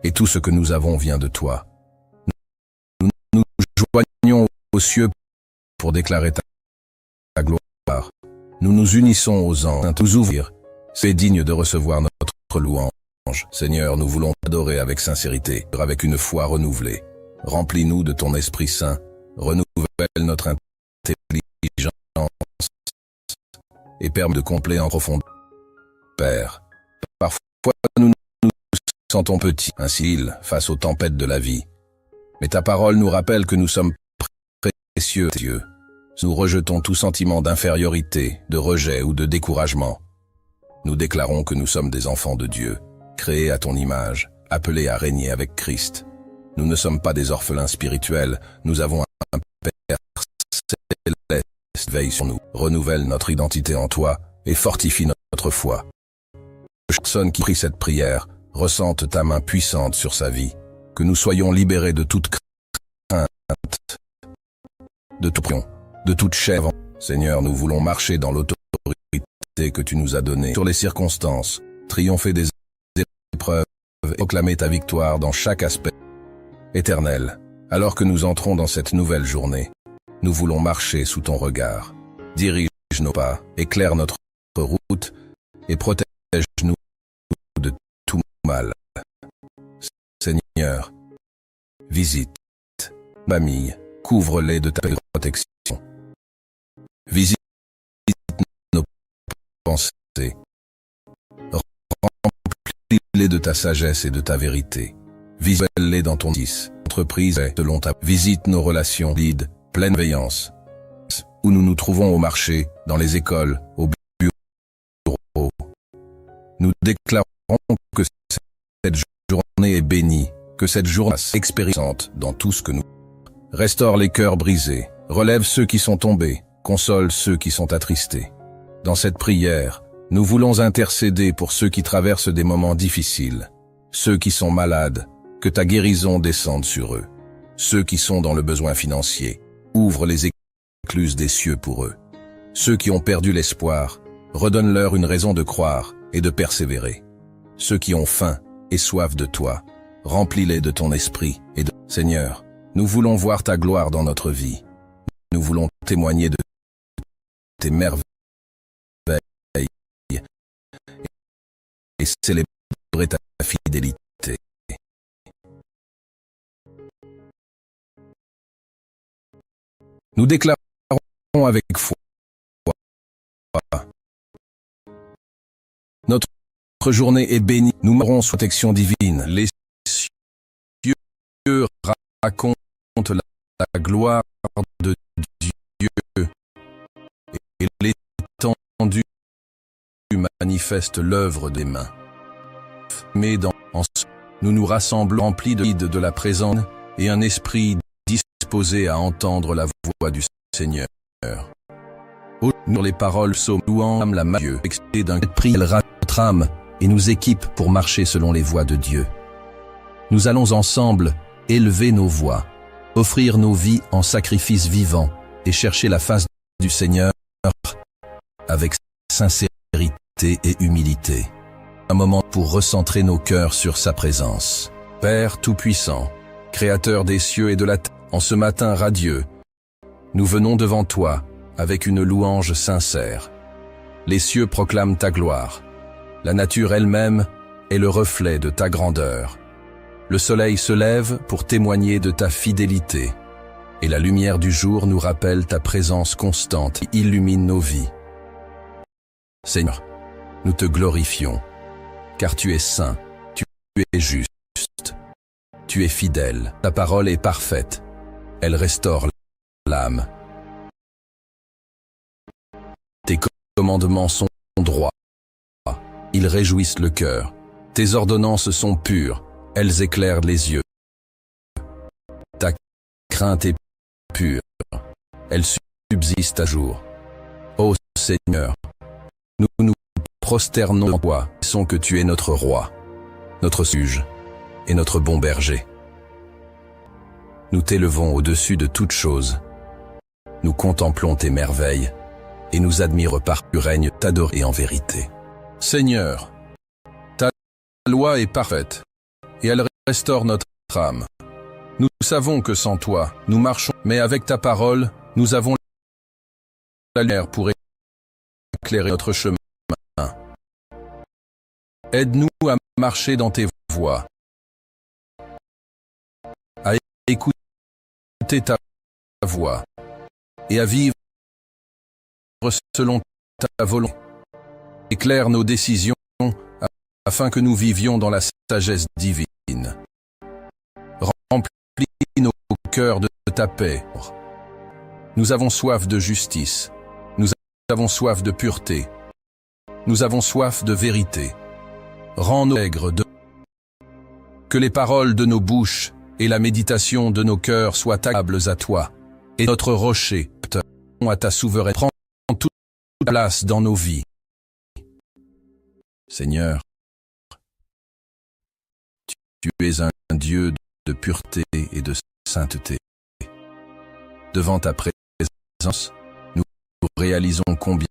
et tout ce que nous avons vient de toi. Nous nous joignons aux cieux pour déclarer ta gloire. Nous nous unissons aux anges, nous ouvrir. C'est digne de recevoir notre louange. Seigneur, nous voulons t'adorer avec sincérité, avec une foi renouvelée. Remplis-nous de ton Esprit Saint, renouvelle notre intelligence et permets de combler en profondeur. Père, parfois nous nous sentons petits, ainsi face aux tempêtes de la vie. Mais ta parole nous rappelle que nous sommes précieux, Dieu. Nous rejetons tout sentiment d'infériorité, de rejet ou de découragement. Nous déclarons que nous sommes des enfants de Dieu, créés à ton image, appelés à régner avec Christ. Nous ne sommes pas des orphelins spirituels, nous avons un Père céleste, veille sur nous, renouvelle notre identité en toi et fortifie notre foi. Chaque personne qui prie cette prière ressente ta main puissante sur sa vie, que nous soyons libérés de toute crainte, de toute chair. Seigneur, nous voulons marcher dans l'autorité que tu nous as donnée sur les circonstances, triompher des épreuves et proclamer ta victoire dans chaque aspect. Éternel, alors que nous entrons dans cette nouvelle journée, nous voulons marcher sous ton regard. Dirige nos pas, éclaire notre route et protège-nous de tout mal. Seigneur, visite famille, couvre-les de ta protection. Visite nos pensées. Remplis-les de ta sagesse et de ta vérité. Visuelle-les dans ton entreprise et selon ta visite nos relations guide, pleine veillance. Où nous nous trouvons au marché, dans les écoles, au bureau. Nous déclarons que cette journée est bénie, que cette journée est expérimentante dans tout ce que nous. Restaure les cœurs brisés, relève ceux qui sont tombés, console ceux qui sont attristés. Dans cette prière, nous voulons intercéder pour ceux qui traversent des moments difficiles, ceux qui sont malades, que ta guérison descende sur eux. Ceux qui sont dans le besoin financier, ouvre les écluses des cieux pour eux. Ceux qui ont perdu l'espoir, redonne-leur une raison de croire et de persévérer. Ceux qui ont faim et soif de toi, remplis-les de ton esprit et de... Seigneur, nous voulons voir ta gloire dans notre vie. Nous voulons témoigner de tes merveilles et célébrer ta fidélité. Nous déclarons avec foi notre journée est bénie, nous mourrons sous protection divine. Les cieux racontent la gloire de Dieu et l'étendue manifeste l'œuvre des mains. Mais nous nous rassemblons remplis de la présence et un esprit disposé à entendre la voix du Seigneur. Sur les paroles psaumes louant la main de Dieu, excité d'un prix, elle rate notre âme et nous équipe pour marcher selon les voies de Dieu. Nous allons ensemble élever nos voix, offrir nos vies en sacrifice vivant et chercher la face du Seigneur avec sincérité et humilité. Un moment pour recentrer nos cœurs sur sa présence. Père Tout-Puissant, Créateur des cieux et de la terre, en ce matin radieux, nous venons devant toi avec une louange sincère. Les cieux proclament ta gloire. La nature elle-même est le reflet de ta grandeur. Le soleil se lève pour témoigner de ta fidélité, et la lumière du jour nous rappelle ta présence constante qui illumine nos vies. Seigneur, nous te glorifions, car tu es saint, tu es juste, tu es fidèle, ta parole est parfaite, elle restaure l'âme. Tes commandements sont droits, ils réjouissent le cœur. Tes ordonnances sont pures, elles éclairent les yeux. Ta crainte est pure, elle subsiste à jour. Ô Seigneur, nous nous prosternons en toi, sachant que tu es notre roi, notre suge et notre bon berger. Nous t'élevons au-dessus de toutes choses. Nous contemplons tes merveilles et nous admirons par tu règnes t'adorer en vérité. Seigneur, ta loi est parfaite et elle restaure notre âme. Nous savons que sans toi, nous marchons, mais avec ta parole, nous avons la lumière pour éclairer notre chemin. Aide-nous à marcher dans tes voies, à écouter ta voix et à vivre selon ta volonté. Éclaire nos décisions afin que nous vivions dans la sagesse divine. Remplis nos cœurs de ta paix. Nous avons soif de justice. Nous avons soif de pureté. Nous avons soif de vérité. Rends-nous aigres de... Que les paroles de nos bouches et la méditation de nos cœurs soient agréables à toi, et notre rocher, à ta souveraineté, prend toute place dans nos vies. Seigneur, tu es un Dieu de pureté et de sainteté. Devant ta présence, nous réalisons combien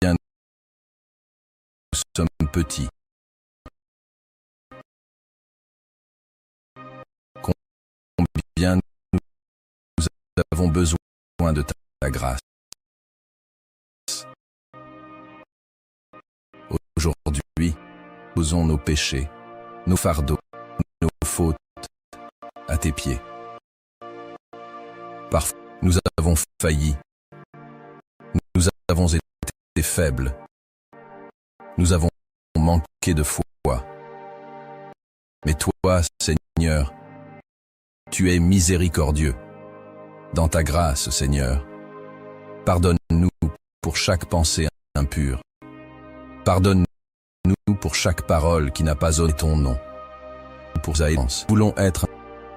nous sommes petits. Combien nous avons besoin de ta grâce. Aujourd'hui, posons nos péchés, nos fardeaux, nos fautes à tes pieds. Parfois, nous avons failli. Nous avons été faibles. Nous avons manqué de foi. Mais toi, Seigneur, tu es miséricordieux. Dans ta grâce, Seigneur, pardonne-nous pour chaque pensée impure. Pardonne-nous pour chaque parole qui n'a pas honoré ton nom. Pour Zaïdance, nous voulons être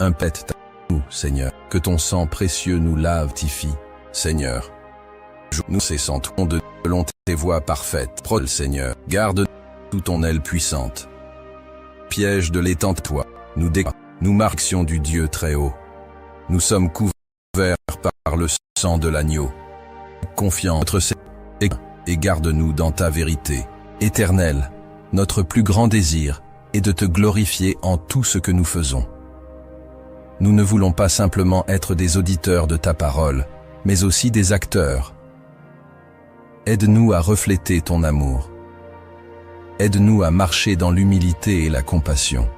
un pet à nous, Seigneur. Que ton sang précieux nous lave, tifie, Seigneur. Nous cessons de selon tes voies parfaites. Prôle, Seigneur, garde sous ton aile puissante. Piège de l'étang, toi, nous marquions du Dieu très haut. Nous sommes couverts par le sang de l'agneau. Confiant notre Seigneur, et garde-nous dans ta vérité. Éternel, notre plus grand désir est de te glorifier en tout ce que nous faisons. Nous ne voulons pas simplement être des auditeurs de ta parole, mais aussi des acteurs. Aide-nous à refléter ton amour. Aide-nous à marcher dans l'humilité et la compassion.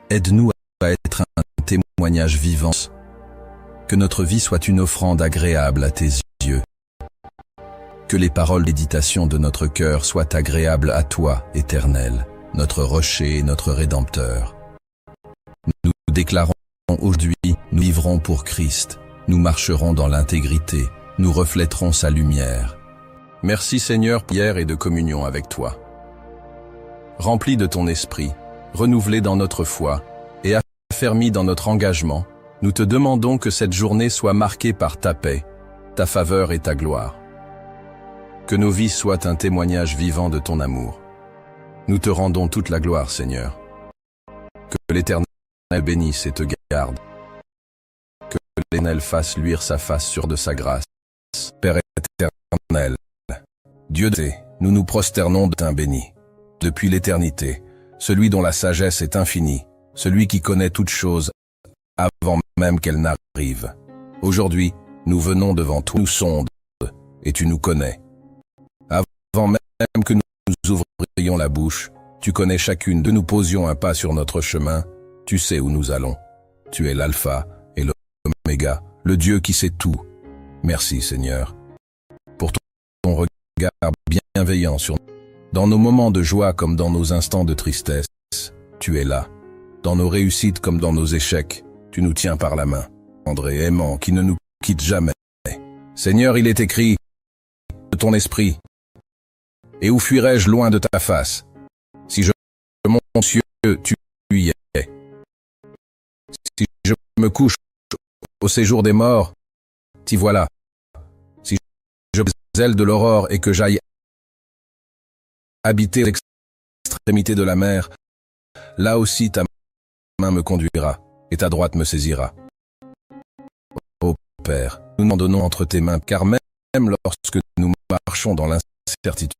Aide-nous à être un témoignage vivant. Que notre vie soit une offrande agréable à tes yeux. Que les paroles d'éditation de notre cœur soient agréables à toi, Éternel, notre rocher et notre Rédempteur. Nous déclarons aujourd'hui, nous vivrons pour Christ, nous marcherons dans l'intégrité, nous reflèterons sa lumière. Merci Seigneur, prière et de communion avec toi. Remplis de ton esprit, renouvelé dans notre foi et affermis dans notre engagement, nous te demandons que cette journée soit marquée par ta paix, ta faveur et ta gloire. Que nos vies soient un témoignage vivant de ton amour. Nous te rendons toute la gloire, Seigneur. Que l'Éternel bénisse et te garde. Que l'Éternel fasse luire sa face sur de sa grâce. Père éternel, Dieu de Dieu, nous nous prosternons de t'un béni. Depuis l'éternité, celui dont la sagesse est infinie, celui qui connaît toutes choses avant même qu'elles n'arrivent. Aujourd'hui, nous venons devant toi, nous sondes, et tu nous connais. Avant même que nous ouvrions la bouche, tu connais chacune de nous posions un pas sur notre chemin, tu sais où nous allons. Tu es l'alpha et l'oméga, le Dieu qui sait tout. Merci Seigneur, pour ton regard bienveillant sur nous. Dans nos moments de joie comme dans nos instants de tristesse, tu es là. Dans nos réussites comme dans nos échecs, tu nous tiens par la main, tendre et aimant, qui ne nous quitte jamais. Seigneur, il est écrit de ton esprit. Et où fuirais-je loin de ta face? Si je monte aux cieux, tu y es. Si je me couche au séjour des morts, t'y voilà. Si je zèle de l'aurore et que j'aille habiter l'extrémité de la mer, là aussi ta main me conduira et ta droite me saisira. Ô Père, nous nous donnons entre tes mains, car même lorsque nous marchons dans l'incertitude,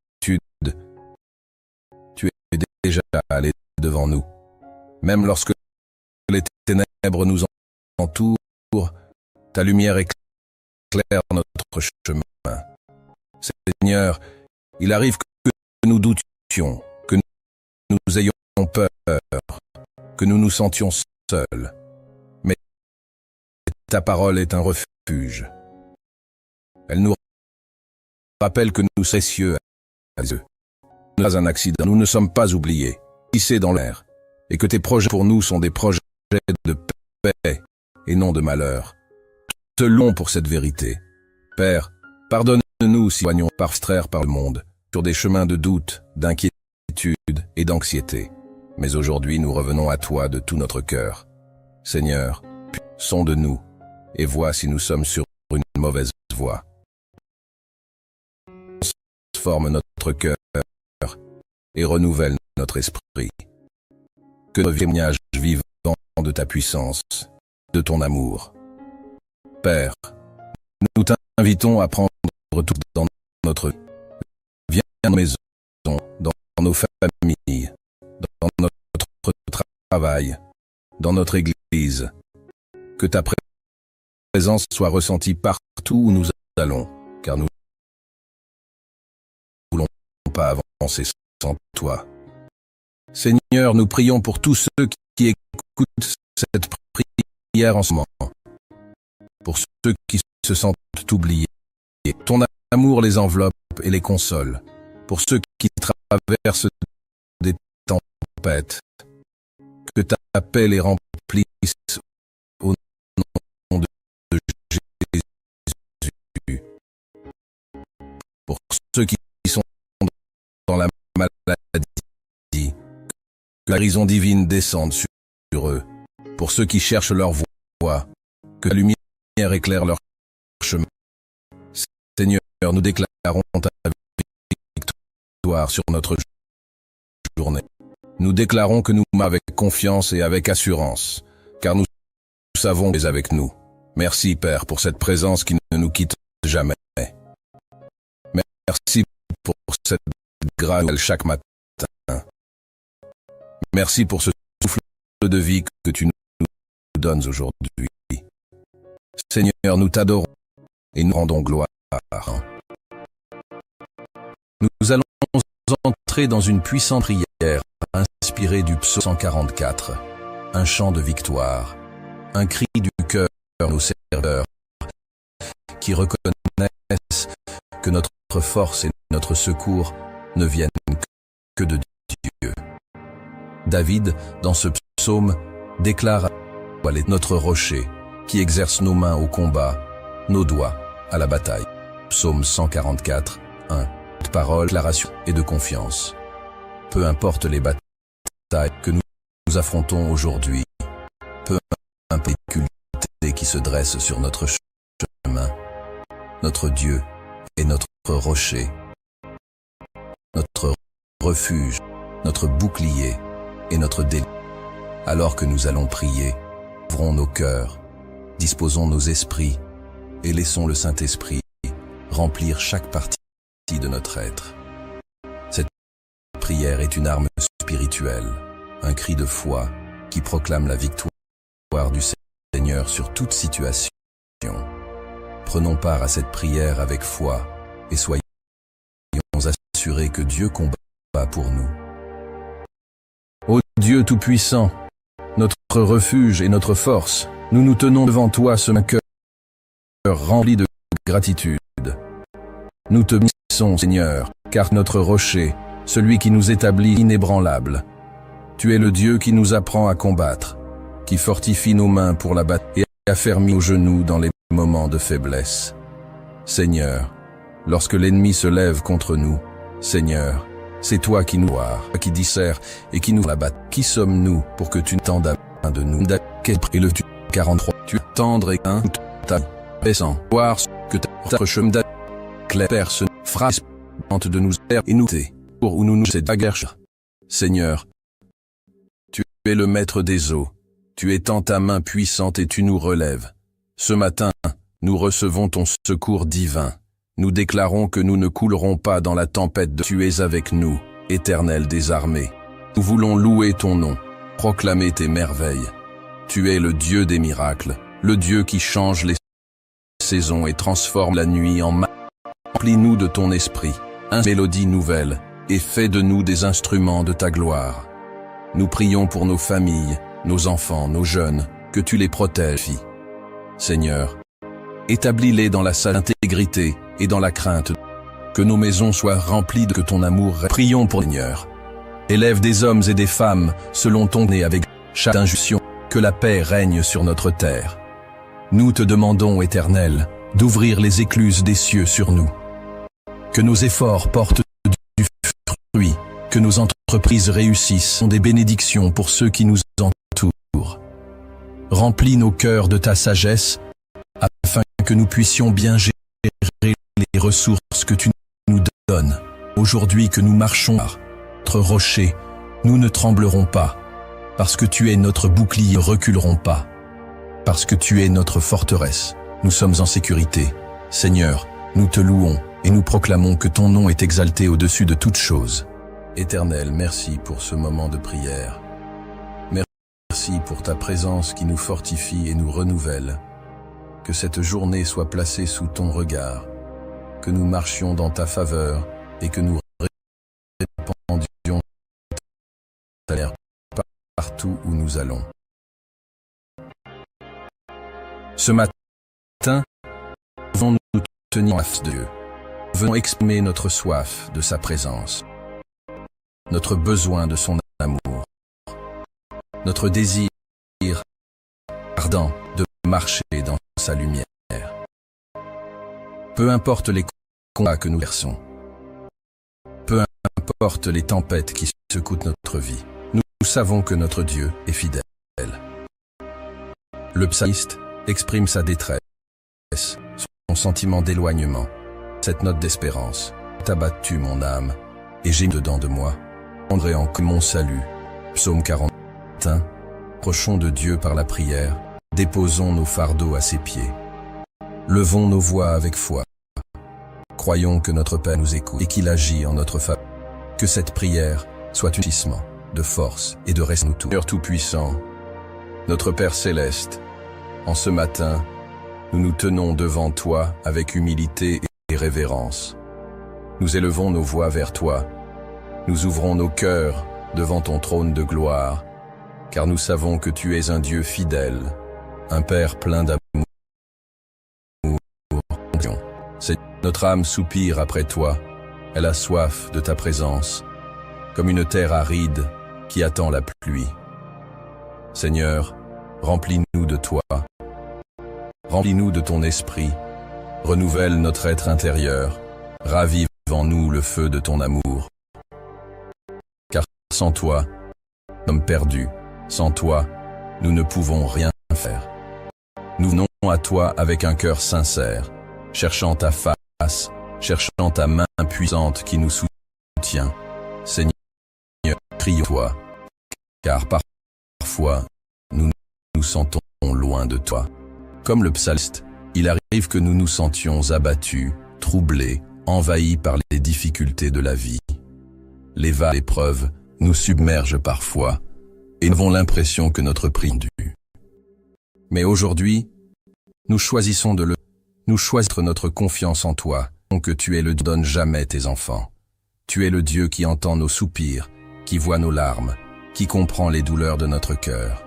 tu es déjà allé devant nous. Même lorsque les ténèbres nous entourent, ta lumière éclaire notre chemin. Seigneur, il arrive que nous doutions, que nous ayons peur, que nous nous sentions seuls. Mais ta parole est un refuge. Elle nous rappelle que nous sommes précieux à Dieu. Nous n'avons pas un accident, nous ne sommes pas oubliés, hissés dans l'air, et que tes projets pour nous sont des projets de paix et non de malheur. Te louons pour cette vérité. Père, pardonne-nous si nous soignons parstraire par le monde, sur des chemins de doute, d'inquiétude et d'anxiété. Mais aujourd'hui, nous revenons à toi de tout notre cœur. Seigneur, sonde-nous et vois si nous sommes sur une mauvaise voie. Transforme notre cœur et renouvelle notre esprit. Que nos témoignages vivants de ta puissance, de ton amour. Père, nous t'invitons à prendre tout dans notre vie. Viens dans nos maisons, dans nos familles, dans notre travail, dans notre église. Que ta présence soit ressentie partout où nous allons, car nous ne voulons pas avancer sans toi. Seigneur, nous prions pour tous ceux qui écoutent cette prière en ce moment, pour ceux qui se sentent oubliés. Ton amour les enveloppe et les console. Pour ceux qui traversent des tempêtes, que ta paix les remplisse au nom de Jésus. Pour ceux qui sont dans la maladie, que la guérison divine descende sur eux. Pour ceux qui cherchent leur voie, que la lumière éclaire leur chemin. Seigneur, nous déclarons ta victoire sur notre journée. Nous déclarons que nous marchons avec confiance et avec assurance, car nous savons que tu es avec nous. Merci, Père, pour cette présence qui ne nous quitte jamais. Merci pour cette grâce chaque matin. Merci pour ce souffle de vie que tu nous donnes aujourd'hui. Seigneur, nous t'adorons et nous rendons gloire. Nous allons entrer dans une puissante prière inspirée du psaume 144, un chant de victoire, un cri du cœur de nos serviteurs qui reconnaissent que notre force et notre secours ne viennent que de Dieu. David, dans ce psaume, déclare « notre rocher, qui exerce nos mains au combat, nos doigts à la bataille ». Psaume 144, 1. Parole, déclaration et de confiance. Peu importe les batailles que nous affrontons aujourd'hui, peu importe les difficultés qui se dressent sur notre chemin, notre Dieu est notre rocher, notre refuge, notre bouclier et notre délice. Alors que nous allons prier, ouvrons nos cœurs, disposons nos esprits et laissons le Saint-Esprit remplir chaque partie de notre être. Cette prière est une arme spirituelle, un cri de foi qui proclame la victoire du Seigneur sur toute situation. Prenons part à cette prière avec foi et soyons assurés que Dieu combat pour nous. Ô Dieu Tout-Puissant, notre refuge et notre force, nous nous tenons devant toi ce cœur rempli de gratitude. Nous te bénissons, Seigneur, car notre rocher, celui qui nous établit inébranlable. Tu es le Dieu qui nous apprend à combattre, qui fortifie nos mains pour la bataille et affermit nos genoux dans les moments de faiblesse. Seigneur, lorsque l'ennemi se lève contre nous, Seigneur, c'est toi qui nous vois, qui disserre et qui nous la bataille. Qui sommes-nous pour que tu n'entendes pas de nous? Et le 43, tu es tendre et un ta baissant, voir ce que ta chemin clair perce, phrase de nous faire et nous pour où nous c'est bagarre. Seigneur, tu es le maître des eaux, tu étends ta main puissante et tu nous relèves. Ce matin, nous recevons ton secours divin. Nous déclarons que nous ne coulerons pas dans la tempête de tu es avec nous, Éternel des armées. Nous voulons louer ton nom, proclamer tes merveilles. Tu es le Dieu des miracles, le Dieu qui change les saisons et transforme la nuit en matin. Remplis-nous de ton esprit, une mélodie nouvelle, et fais de nous des instruments de ta gloire. Nous prions pour nos familles, nos enfants, nos jeunes, que tu les protèges. Seigneur, établis-les dans la sainte intégrité et dans la crainte, que nos maisons soient remplies de que ton amour. Prions pour le Seigneur. Élève des hommes et des femmes selon ton nez avec chaque injonction, que la paix règne sur notre terre. Nous te demandons, Éternel, d'ouvrir les écluses des cieux sur nous. Que nos efforts portent du fruit, que nos entreprises réussissent sont des bénédictions pour ceux qui nous entourent. Remplis nos cœurs de ta sagesse, afin que nous puissions bien gérer les ressources que tu nous donnes. Aujourd'hui que nous marchons à notre rocher, nous ne tremblerons pas, parce que tu es notre bouclier, ne reculerons pas, parce que tu es notre forteresse. Nous sommes en sécurité. Seigneur, nous te louons et nous proclamons que ton nom est exalté au-dessus de toutes choses. Éternel, merci pour ce moment de prière. Merci pour ta présence qui nous fortifie et nous renouvelle. Que cette journée soit placée sous ton regard, que nous marchions dans ta faveur et que nous répandions ta lumière partout où nous allons. Ce matin, nous devons nous tenir face de Dieu. venons exprimer notre soif de sa présence, notre besoin de son amour, notre désir ardent de marcher dans sa lumière. Peu importe les combats que nous versons, peu importe les tempêtes qui secouent notre vie, nous savons que notre Dieu est fidèle. Le psalmiste exprime sa détresse, son sentiment d'éloignement, cette note d'espérance. T'as battu mon âme, et j'ai dedans de moi. Prendrai en que mon salut. Psaume 41. Approchons de Dieu par la prière, déposons nos fardeaux à ses pieds. Levons nos voix avec foi. Croyons que notre Père nous écoute et qu'il agit en notre faveur. Que cette prière soit un gisement de force et de reste nous tous. Seigneur Tout-Puissant, notre Père Céleste, en ce matin, nous nous tenons devant toi avec humilité et révérence. Nous élevons nos voix vers toi. Nous ouvrons nos cœurs devant ton trône de gloire, car nous savons que tu es un Dieu fidèle, un Père plein d'amour. Notre âme soupire après toi, elle a soif de ta présence, comme une terre aride qui attend la pluie. Seigneur, remplis-nous de toi, remplis-nous de ton esprit, renouvelle notre être intérieur, ravive en nous le feu de ton amour. Car sans toi, nous sommes perdus, sans toi, nous ne pouvons rien faire. Nous venons à toi avec un cœur sincère, cherchant ta face, cherchant ta main puissante qui nous soutient. Seigneur, crions-toi, car parfois, nous nous sentons loin de toi. Comme le psalmiste, il arrive que nous nous sentions abattus, troublés, envahis par les difficultés de la vie. Les vagues épreuves nous submergent parfois, et nous avons l'impression que notre prière est due. Mais aujourd'hui, nous choisissons notre confiance en toi, que tu es le Dieu qui ne donne jamais tes enfants. Tu es le Dieu qui entend nos soupirs, qui voit nos larmes, qui comprend les douleurs de notre cœur.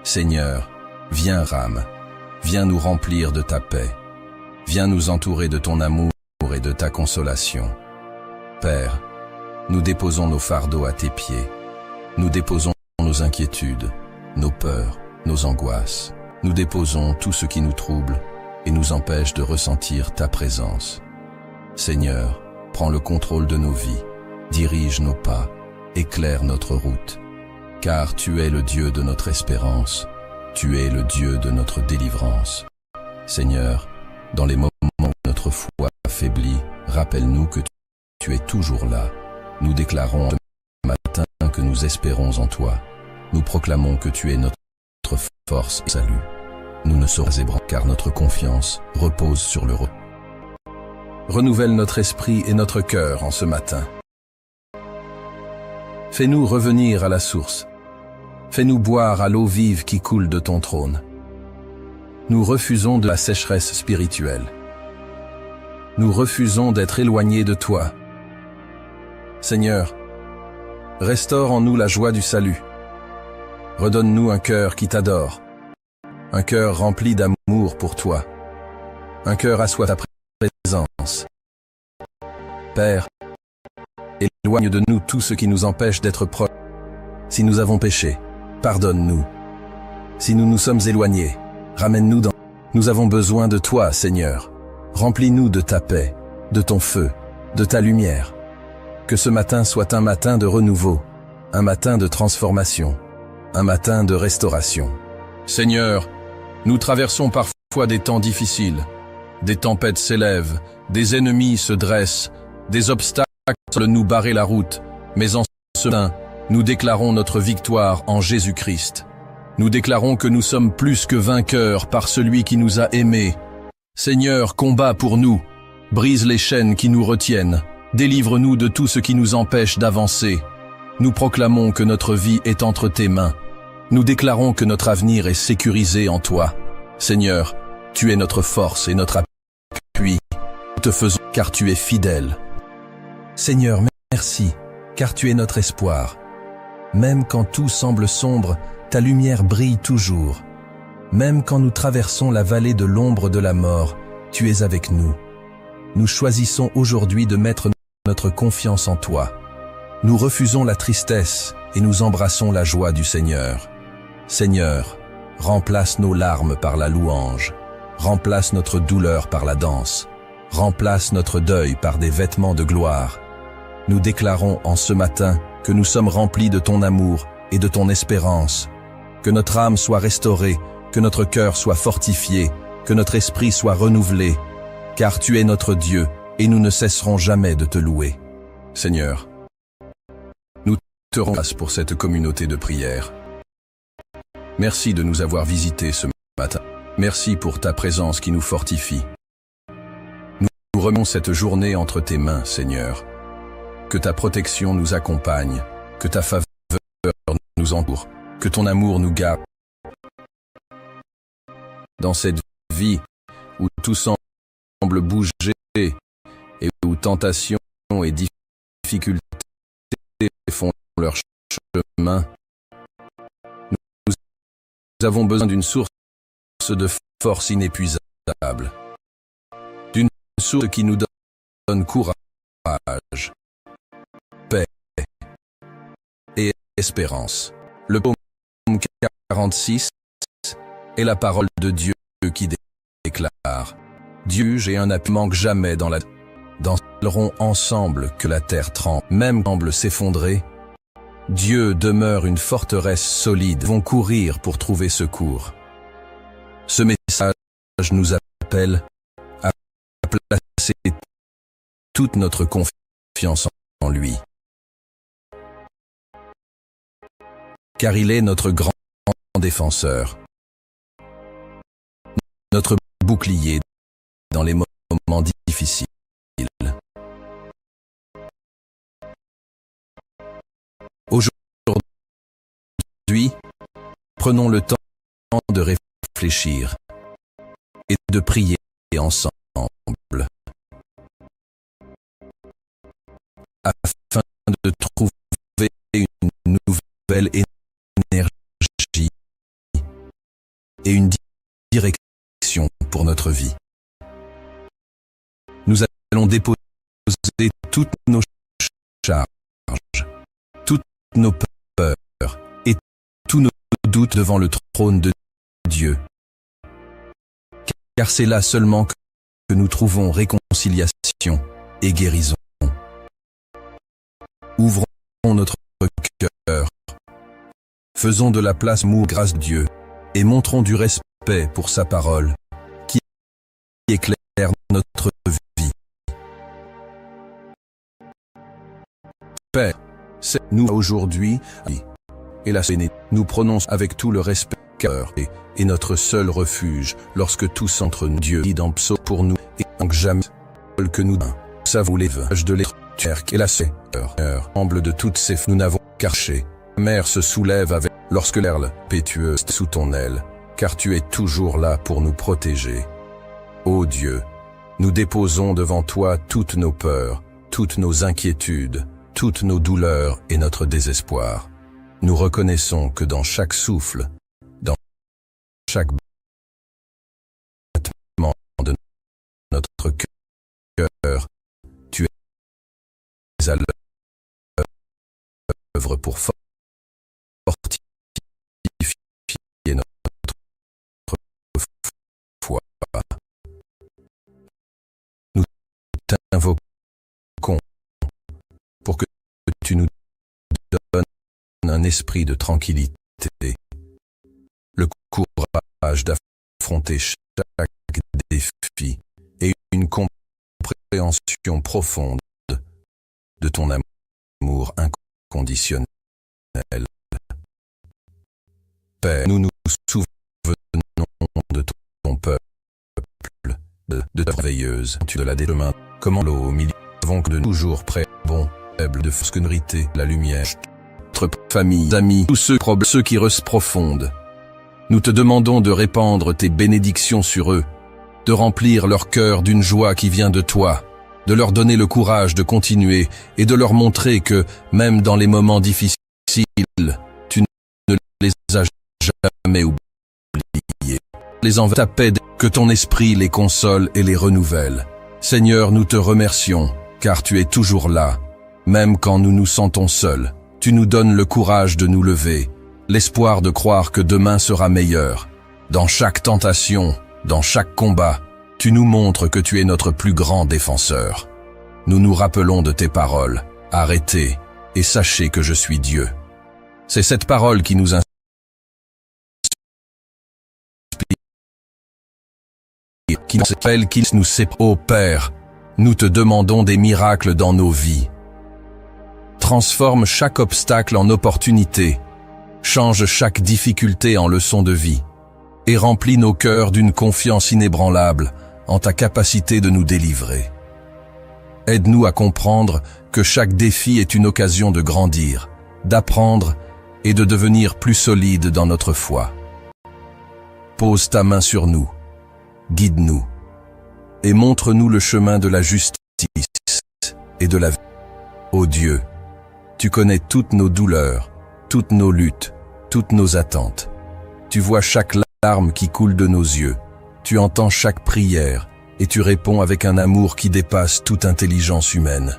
Seigneur, viens viens nous remplir de ta paix, viens nous entourer de ton amour et de ta consolation. Père, nous déposons nos fardeaux à tes pieds, nous déposons nos inquiétudes, nos peurs, nos angoisses, nous déposons tout ce qui nous trouble et nous empêche de ressentir ta présence. Seigneur, prends le contrôle de nos vies, dirige nos pas, éclaire notre route, car tu es le Dieu de notre espérance, tu es le Dieu de notre délivrance. Seigneur, dans les moments où notre foi affaiblit, rappelle-nous que tu es toujours là. Nous déclarons ce matin que nous espérons en toi. Nous proclamons que tu es notre force et salut. Nous ne serons pas ébranlés car notre confiance repose sur le repos. Renouvelle notre esprit et notre cœur en ce matin. Fais-nous revenir à la source. Fais-nous boire à l'eau vive qui coule de ton trône. Nous refusons de la sécheresse spirituelle. Nous refusons d'être éloignés de toi. Seigneur, restaure en nous la joie du salut. Redonne-nous un cœur qui t'adore, un cœur rempli d'amour pour toi, un cœur assoiffé de ta présence. Père, éloigne de nous tout ce qui nous empêche d'être proches. Si nous avons péché, pardonne-nous. Si nous nous sommes éloignés, ramène-nous dans. Nous avons besoin de toi, Seigneur. Remplis-nous de ta paix, de ton feu, de ta lumière. Que ce matin soit un matin de renouveau, un matin de transformation, un matin de restauration. Seigneur, nous traversons parfois des temps difficiles. Des tempêtes s'élèvent, des ennemis se dressent, des obstacles semblent nous barrer la route. Mais en ce matin, nous déclarons notre victoire en Jésus-Christ. Nous déclarons que nous sommes plus que vainqueurs par celui qui nous a aimés. Seigneur, combat pour nous, brise les chaînes qui nous retiennent, délivre-nous de tout ce qui nous empêche d'avancer. Nous proclamons que notre vie est entre tes mains. Nous déclarons que notre avenir est sécurisé en toi. Seigneur, tu es notre force et notre appui. Nous te faisons car tu es fidèle. Seigneur, merci, car tu es notre espoir. Même quand tout semble sombre, ta lumière brille toujours. Même quand nous traversons la vallée de l'ombre de la mort, tu es avec nous. nous choisissons aujourd'hui de mettre notre confiance en toi. Nous refusons la tristesse et nous embrassons la joie du Seigneur. Seigneur, remplace nos larmes par la louange, remplace notre douleur par la danse, remplace notre deuil par des vêtements de gloire. Nous déclarons en ce matin que nous sommes remplis de ton amour et de ton espérance, que notre âme soit restaurée, que notre cœur soit fortifié, que notre esprit soit renouvelé, car tu es notre Dieu et nous ne cesserons jamais de te louer. Seigneur, nous te rendons grâce pour cette communauté de prière. Merci de nous avoir visités ce matin. Merci pour ta présence qui nous fortifie. Nous remettons cette journée entre tes mains, Seigneur. Que ta protection nous accompagne, que ta faveur nous entoure, que ton amour nous garde. Dans cette vie où tout semble bouger et où tentation et difficultés font leur chemin, nous avons besoin d'une source de force inépuisable, d'une source qui nous donne courage, paix et espérance. Le psaume 46 est la parole de Dieu qui déclare: Dieu, j'ai un appui, manque jamais dans la... Danseront ensemble que la terre tremble, même semble s'effondrer. Dieu demeure une forteresse solide, vont courir pour trouver secours. Ce message nous appelle à placer toute notre confiance en lui. Car il est notre grand défenseur, notre bouclier dans les moments difficiles. Aujourd'hui, prenons le temps de réfléchir et de prier ensemble afin de trouver une nouvelle énergie et une direction pour notre vie. Nous allons déposer toutes nos charges, toutes nos peurs et tous nos doutes devant le trône de Dieu. Car c'est là seulement que nous trouvons réconciliation et guérison. Ouvrons notre cœur, faisons de la place pour grâce de Dieu et montrons du respect pour sa parole qui éclaire notre vie. Père, c'est nous aujourd'hui et la Sénée, nous prononçons avec tout le respect cœur et notre seul refuge lorsque tous entre nous Dieu dit dans Psaume pour nous et donc jamais que nous savons les vaches de l'être et la sœur tremble de toutes ces nous n'avons caché. La mer se soulève avec lorsque l'herle pétueuse sous ton aile, car tu es toujours là pour nous protéger. Ô Dieu, nous déposons devant toi toutes nos peurs, toutes nos inquiétudes, toutes nos douleurs et notre désespoir. Nous reconnaissons que dans chaque souffle, dans chaque battement de notre cœur, tu es à l'œuvre pour fortifier notre foi. Nous t'invoquons pour que tu nous donnes un esprit de tranquillité, le courage d'affronter chaque défi et une compréhension profonde de ton amour inconditionnel. Père, nous nous souvenons de ton peuple, de ta veilleuse, de la démain, comment l'eau au milieu, avons que de toujours près, bon, faible de fosquenrité, la lumière, notre famille, amis, tous ceux qui restent profondes. Nous te demandons de répandre tes bénédictions sur eux, de remplir leur cœur d'une joie qui vient de toi, de leur donner le courage de continuer et de leur montrer que, même dans les moments difficiles, tu ne les as jamais oubliés. Les envoie ta paix, que ton esprit les console et les renouvelle. Seigneur, nous te remercions, car tu es toujours là. Même quand nous nous sentons seuls, tu nous donnes le courage de nous lever, l'espoir de croire que demain sera meilleur. Dans chaque tentation, dans chaque combat, tu nous montres que tu es notre plus grand défenseur. Nous nous rappelons de tes paroles. Arrêtez et sachez que je suis Dieu. C'est cette parole qui nous inspire, qui nous appelle, qui nous sépare. Ô Père, nous te demandons des miracles dans nos vies. Transforme chaque obstacle en opportunité, change chaque difficulté en leçon de vie, et remplis nos cœurs d'une confiance inébranlable en ta capacité de nous délivrer. Aide-nous à comprendre que chaque défi est une occasion de grandir, d'apprendre et de devenir plus solide dans notre foi. Pose ta main sur nous, guide-nous, et montre-nous le chemin de la justice et de la vie. Ô Dieu, tu connais toutes nos douleurs, toutes nos luttes, toutes nos attentes. Tu vois chaque larme qui coule de nos yeux, tu entends chaque prière, et tu réponds avec un amour qui dépasse toute intelligence humaine.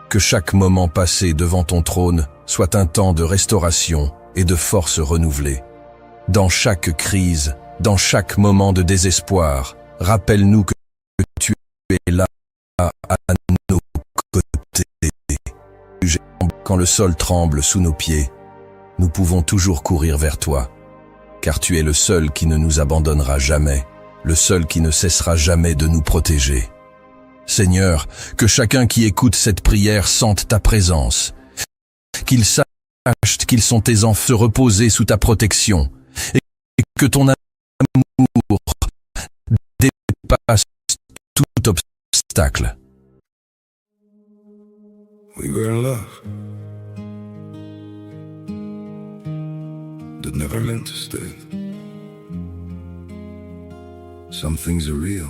Que chaque moment passé devant ton trône soit un temps de restauration et de force renouvelée. Dans chaque crise, dans chaque moment de désespoir, rappelle-nous que tu es là à nos côtés. Quand le sol tremble sous nos pieds, nous pouvons toujours courir vers toi, car tu es le seul qui ne nous abandonnera jamais, le seul qui ne cessera jamais de nous protéger. Seigneur, que chacun qui écoute cette prière sente ta présence, qu'il sache qu'ils sont tes enfants, se reposer sous ta protection, et que ton amour dépasse tout obstacle. We were in love that never meant to stay. Some things are real,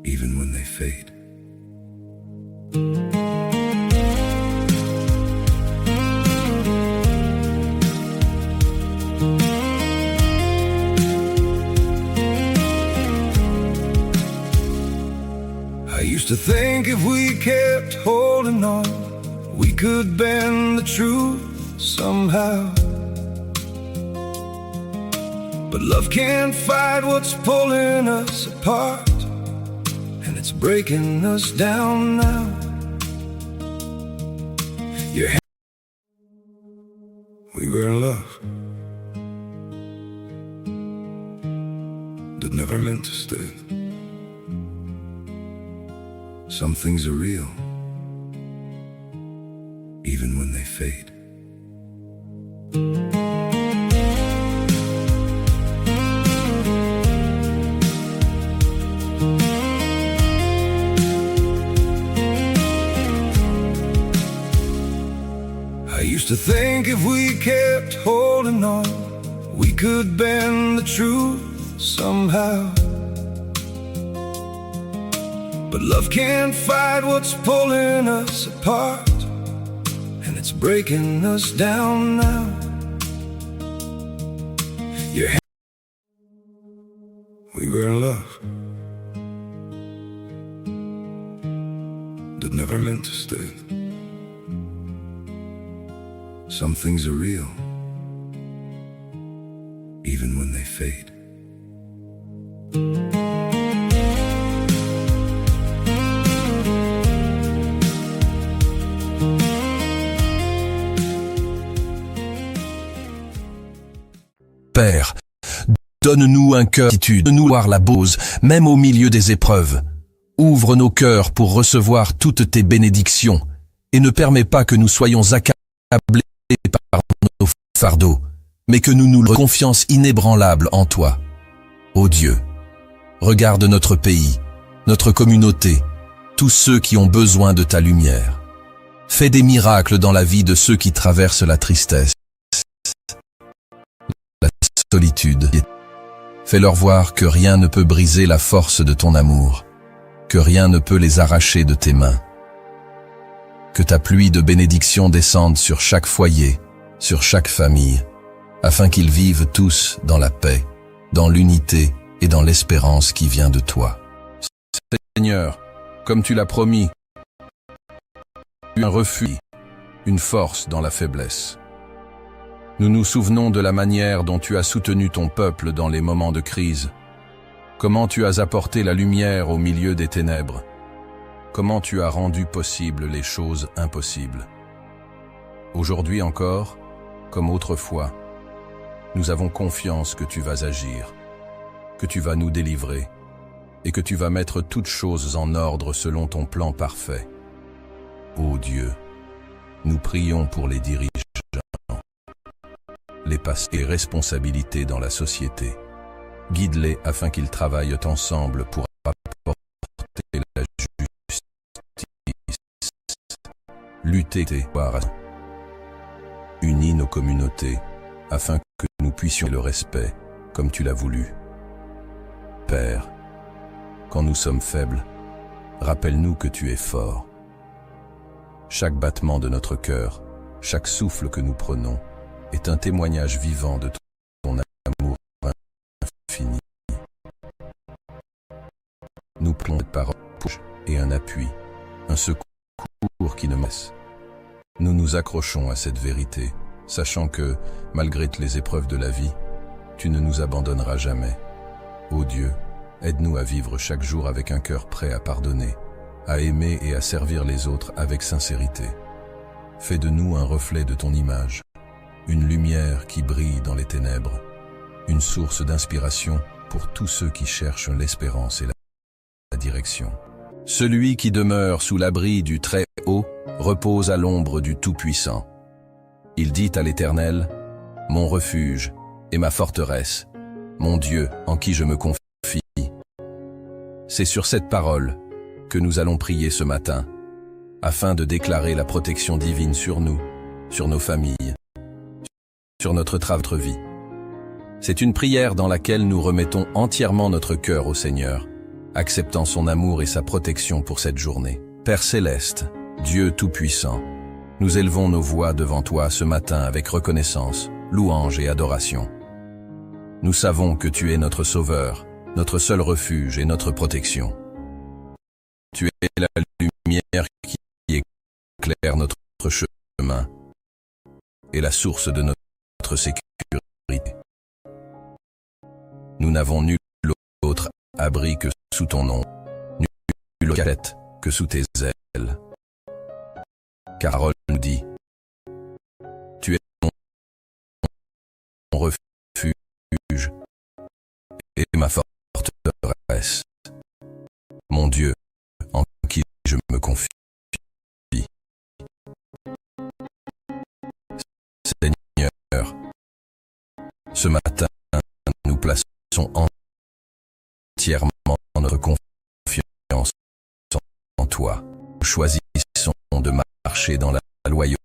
even when they fade. I used to think if we kept holding on, we could bend the truth somehow. But love can't fight what's pulling us apart, and it's breaking us down now. We were in love that never meant to stay. Some things are real, even when they fade. I used to think if we kept holding on, we could bend the truth somehow. But love can't fight what's pulling us apart, and it's breaking us down now. We were in love that never meant to stay. Some things are real, even when they fade. Père, donne-nous un cœur d'attitude, donne-nous voir la bose, même au milieu des épreuves. Ouvre nos cœurs pour recevoir toutes tes bénédictions, et ne permets pas que nous soyons accablés par nos fardeaux, mais que nous nous confiance inébranlable en toi. Ô Dieu, regarde notre pays, notre communauté, tous ceux qui ont besoin de ta lumière. Fais des miracles dans la vie de ceux qui traversent la tristesse, la solitude. Fais-leur voir que rien ne peut briser la force de ton amour, que rien ne peut les arracher de tes mains. Que ta pluie de bénédiction descende sur chaque foyer, sur chaque famille, afin qu'ils vivent tous dans la paix, dans l'unité et dans l'espérance qui vient de toi. Seigneur, comme tu l'as promis, tu es un refuge, une force dans la faiblesse. Nous nous souvenons de la manière dont tu as soutenu ton peuple dans les moments de crise, comment tu as apporté la lumière au milieu des ténèbres, comment tu as rendu possible les choses impossibles. Aujourd'hui encore, comme autrefois, nous avons confiance que tu vas agir, que tu vas nous délivrer et que tu vas mettre toutes choses en ordre selon ton plan parfait. Ô Dieu, nous prions pour les dirigeants, les pasteurs et responsabilités dans la société. Guide-les afin qu'ils travaillent ensemble pour apporter la justice, lutter et unis nos communautés afin que nous puissions le respect comme tu l'as voulu. Père, quand nous sommes faibles, rappelle-nous que tu es fort. Chaque battement de notre cœur, chaque souffle que nous prenons, est un témoignage vivant de ton amour infini. Nous prions cette parole et un appui, un secours qui ne laisse. Nous nous accrochons à cette vérité, sachant que, malgré les épreuves de la vie, tu ne nous abandonneras jamais. Ô Dieu, aide-nous à vivre chaque jour avec un cœur prêt à pardonner, à aimer et à servir les autres avec sincérité. Fais de nous un reflet de ton image, une lumière qui brille dans les ténèbres, une source d'inspiration pour tous ceux qui cherchent l'espérance et la direction. Celui qui demeure sous l'abri du Très-Haut repose à l'ombre du Tout-Puissant. Il dit à l'Éternel, « Mon refuge et ma forteresse, mon Dieu en qui je me confie. » C'est sur cette parole que nous allons prier ce matin, afin de déclarer la protection divine sur nous, sur nos familles, sur notre vie. C'est une prière dans laquelle nous remettons entièrement notre cœur au Seigneur, acceptant son amour et sa protection pour cette journée. Père céleste, Dieu tout-puissant, nous élevons nos voix devant toi ce matin avec reconnaissance, louange et adoration. Nous savons que tu es notre Sauveur, notre seul refuge et notre protection. Tu es la lumière qui éclaire notre chemin et la source de notre sécurité. Nous n'avons nul autre abri que sous ton nom, nul cachette que sous tes ailes. Car la parole nous dit, tu es mon refuge et ma forteresse, mon Dieu en qui je me confie. Seigneur, ce matin, nous plaçons entièrement notre confiance en toi. Nous choisissons de marcher dans la loyauté,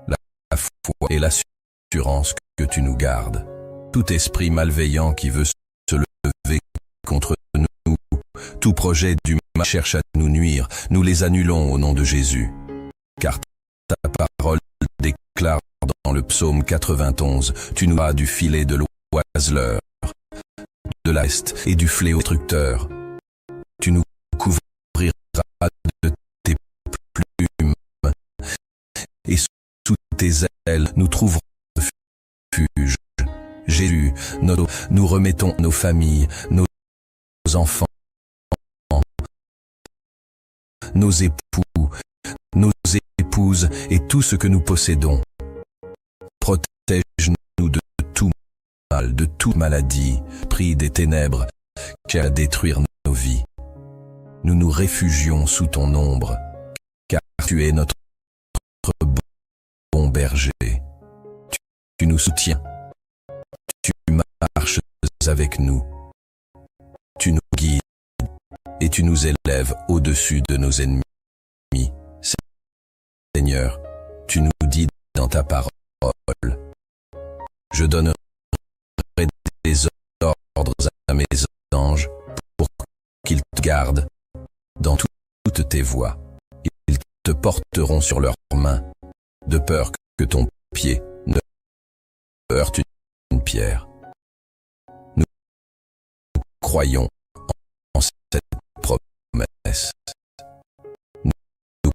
la foi et l'assurance que tu nous gardes. Tout esprit malveillant qui veut se lever contre nous, tout projet du mal cherche à nous nuire, nous les annulons au nom de Jésus. Car ta parole déclare dans le psaume 91, tu nous as du filet de l'oiseleur, de la peste et du fléau destructeur. Tu nous couvriras de tes plumes et sous tes ailes nous trouverons refuge. Jésus, nous remettons nos familles, nos enfants, nos époux, nos épouses et tout ce que nous possédons. Protège-nous de tout mal, de toute maladie, pris des ténèbres qui a à détruire nos vies. Nous nous réfugions sous ton ombre, car tu es notre bon berger. Tu nous soutiens, tu marches avec nous, tu nous guides et tu nous élèves au-dessus de nos ennemis. Seigneur, tu nous dis dans ta parole, je donnerai des ordres à mes anges pour qu'ils te gardent dans toutes tes voies. Ils te porteront sur leurs mains, de peur que ton pied ne heurte une pierre. croyons en cette promesse. Nous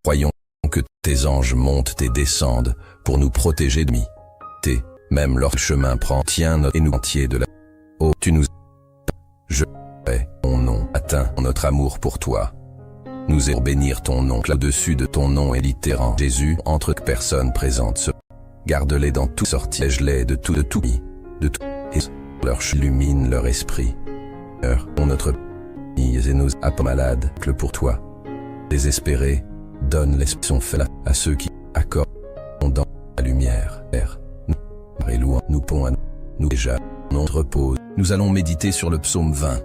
croyons que tes anges montent et descendent pour nous protéger de lui. Même leur chemin prend, tiens notre et nous entier de la... Oh, tu nous... Je hais ton nom, atteint notre amour pour toi. Nous allons bénir ton nom, là-dessus de ton nom est littérant. Jésus, entre personnes présentes, se garde-les dans tout sortilège-les de tout, et leur illumine leur esprit. Notre et nos apôtres malades, que pour toi. Désespérés, donne l'esprit son fait à ceux qui accordent dans la lumière. Et louant, nous pont à nous déjà, notre repos. Nous allons méditer sur le psaume 20,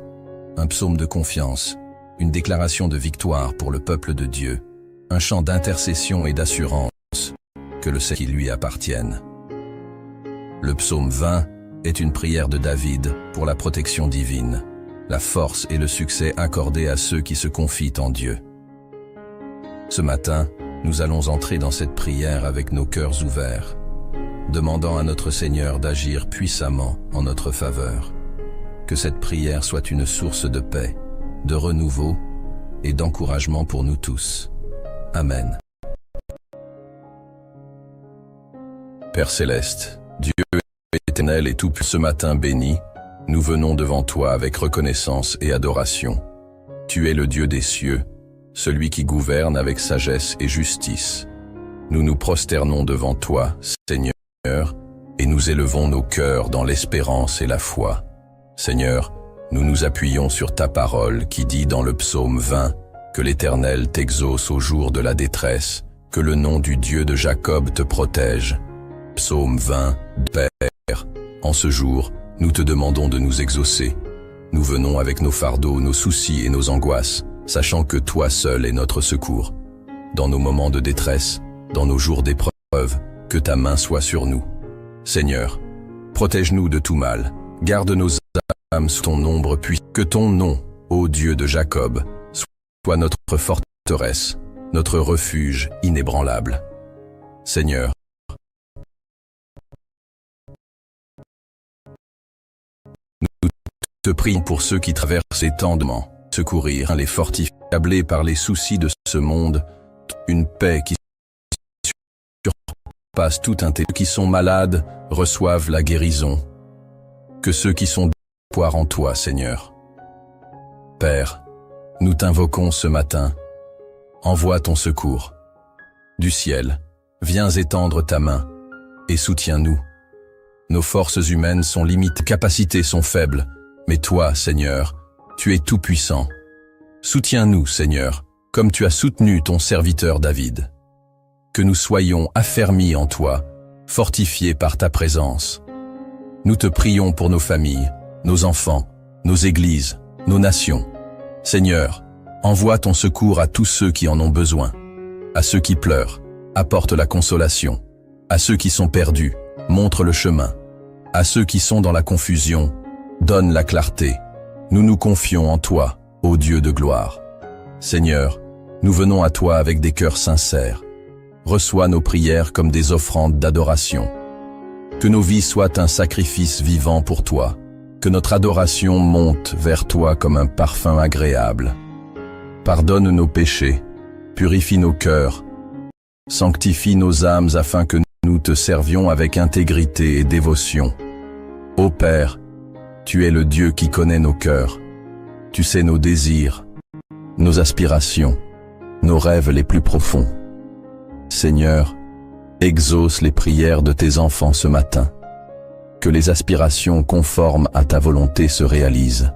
un psaume de confiance, une déclaration de victoire pour le peuple de Dieu, un chant d'intercession et d'assurance que le ciel qui lui appartienne. Le psaume 20 est une prière de David pour la protection divine, la force et le succès accordés à ceux qui se confient en Dieu. Ce matin, nous allons entrer dans cette prière avec nos cœurs ouverts, demandant à notre Seigneur d'agir puissamment en notre faveur. Que cette prière soit une source de paix, de renouveau et d'encouragement pour nous tous. Amen. Père céleste, Dieu éternel et tout ce matin béni, nous venons devant toi avec reconnaissance et adoration. Tu es le Dieu des cieux, celui qui gouverne avec sagesse et justice. Nous nous prosternons devant toi, Seigneur, et nous élevons nos cœurs dans l'espérance et la foi. Seigneur, nous nous appuyons sur ta parole qui dit dans le psaume 20 que l'Éternel t'exauce au jour de la détresse, que le nom du Dieu de Jacob te protège. Psaume 20, Père, en ce jour, nous te demandons de nous exaucer. Nous venons avec nos fardeaux, nos soucis et nos angoisses, sachant que toi seul es notre secours. Dans nos moments de détresse, dans nos jours d'épreuve, que ta main soit sur nous. Seigneur, protège-nous de tout mal, garde nos âmes sous ton ombre, puis que ton nom, ô Dieu de Jacob, soit notre forteresse, notre refuge inébranlable. Seigneur, nous te prions pour ceux qui traversent les temps de mort, secourir les fortifiés, accablés par les soucis de ce monde, une paix qui surpasse tout intelligence. Ceux qui sont malades reçoivent la guérison. Que ceux qui sont d'espoir en toi, Seigneur. Père, nous t'invoquons ce matin. Envoie ton secours. Du ciel, viens étendre ta main et soutiens-nous. Nos forces humaines sont limitées, capacités sont faibles, mais toi, Seigneur, tu es tout-puissant. Soutiens-nous, Seigneur, comme tu as soutenu ton serviteur David. Que nous soyons affermis en toi, fortifiés par ta présence. Nous te prions pour nos familles, nos enfants, nos églises, nos nations. Seigneur, envoie ton secours à tous ceux qui en ont besoin. À ceux qui pleurent, apporte la consolation. À ceux qui sont perdus, montre le chemin. À ceux qui sont dans la confusion, donne la clarté. Nous nous confions en toi, ô Dieu de gloire. Seigneur, nous venons à toi avec des cœurs sincères. Reçois nos prières comme des offrandes d'adoration. Que nos vies soient un sacrifice vivant pour toi. Que notre adoration monte vers toi comme un parfum agréable. Pardonne nos péchés, purifie nos cœurs, sanctifie nos âmes afin que nous te servions avec intégrité et dévotion. Ô Père, tu es le Dieu qui connaît nos cœurs. Tu sais nos désirs, nos aspirations, nos rêves les plus profonds. Seigneur, exauce les prières de tes enfants ce matin. Que les aspirations conformes à ta volonté se réalisent.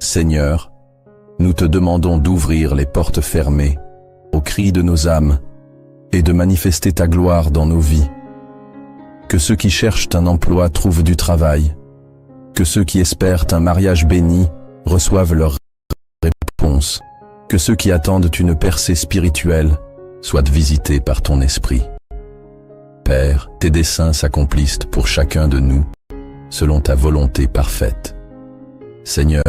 Seigneur, nous te demandons d'ouvrir les portes fermées aux cris de nos âmes et de manifester ta gloire dans nos vies. Que ceux qui cherchent un emploi trouvent du travail. Que ceux qui espèrent un mariage béni reçoivent leur réponse. Que ceux qui attendent une percée spirituelle soient visités par ton esprit. Père, tes desseins s'accomplissent pour chacun de nous, selon ta volonté parfaite. Seigneur,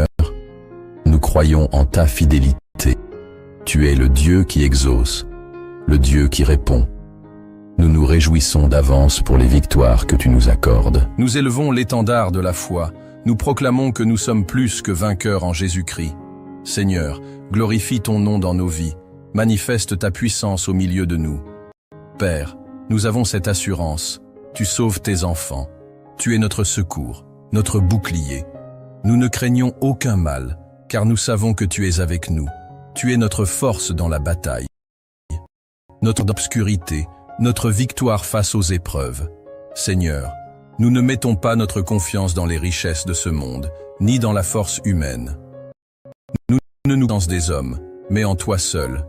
nous croyons en ta fidélité. Tu es le Dieu qui exauce, le Dieu qui répond. Nous nous réjouissons d'avance pour les victoires que tu nous accordes. Nous élevons l'étendard de la foi, Nous proclamons que nous sommes plus que vainqueurs en Jésus-Christ. Seigneur, glorifie ton nom dans nos vies, manifeste ta puissance au milieu de nous. Père, nous avons cette assurance, tu sauves tes enfants, tu es notre secours, notre bouclier. Nous ne craignons aucun mal, car nous savons que tu es avec nous. Tu es notre force dans la bataille, notre obscurité, notre victoire face aux épreuves. Seigneur, nous ne mettons pas notre confiance dans les richesses de ce monde, ni dans la force humaine. Nous ne nous confions des hommes, mais en toi seul.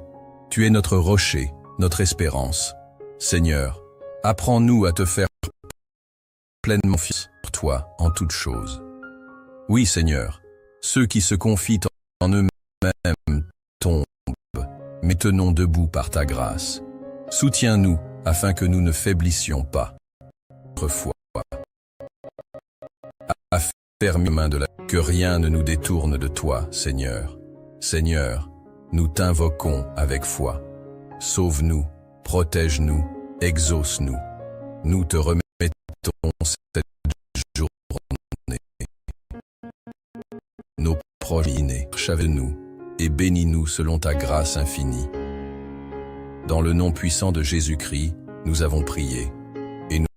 Tu es notre rocher, notre espérance. Seigneur, apprends-nous à te faire pleinement fier pour toi en toutes choses. Oui, Seigneur, ceux qui se confient en eux-mêmes tombent, mais tenons debout par ta grâce. Soutiens-nous afin que nous ne faiblissions pas. Notre foi. Affermis main de la que rien ne nous détourne de toi, Seigneur. Seigneur, nous t'invoquons avec foi. Sauve-nous, protège-nous, exauce-nous. Nous te remettons cette journée. Nos proches, chave-nous et bénis-nous selon ta grâce infinie. Dans le nom puissant de Jésus-Christ, nous avons prié.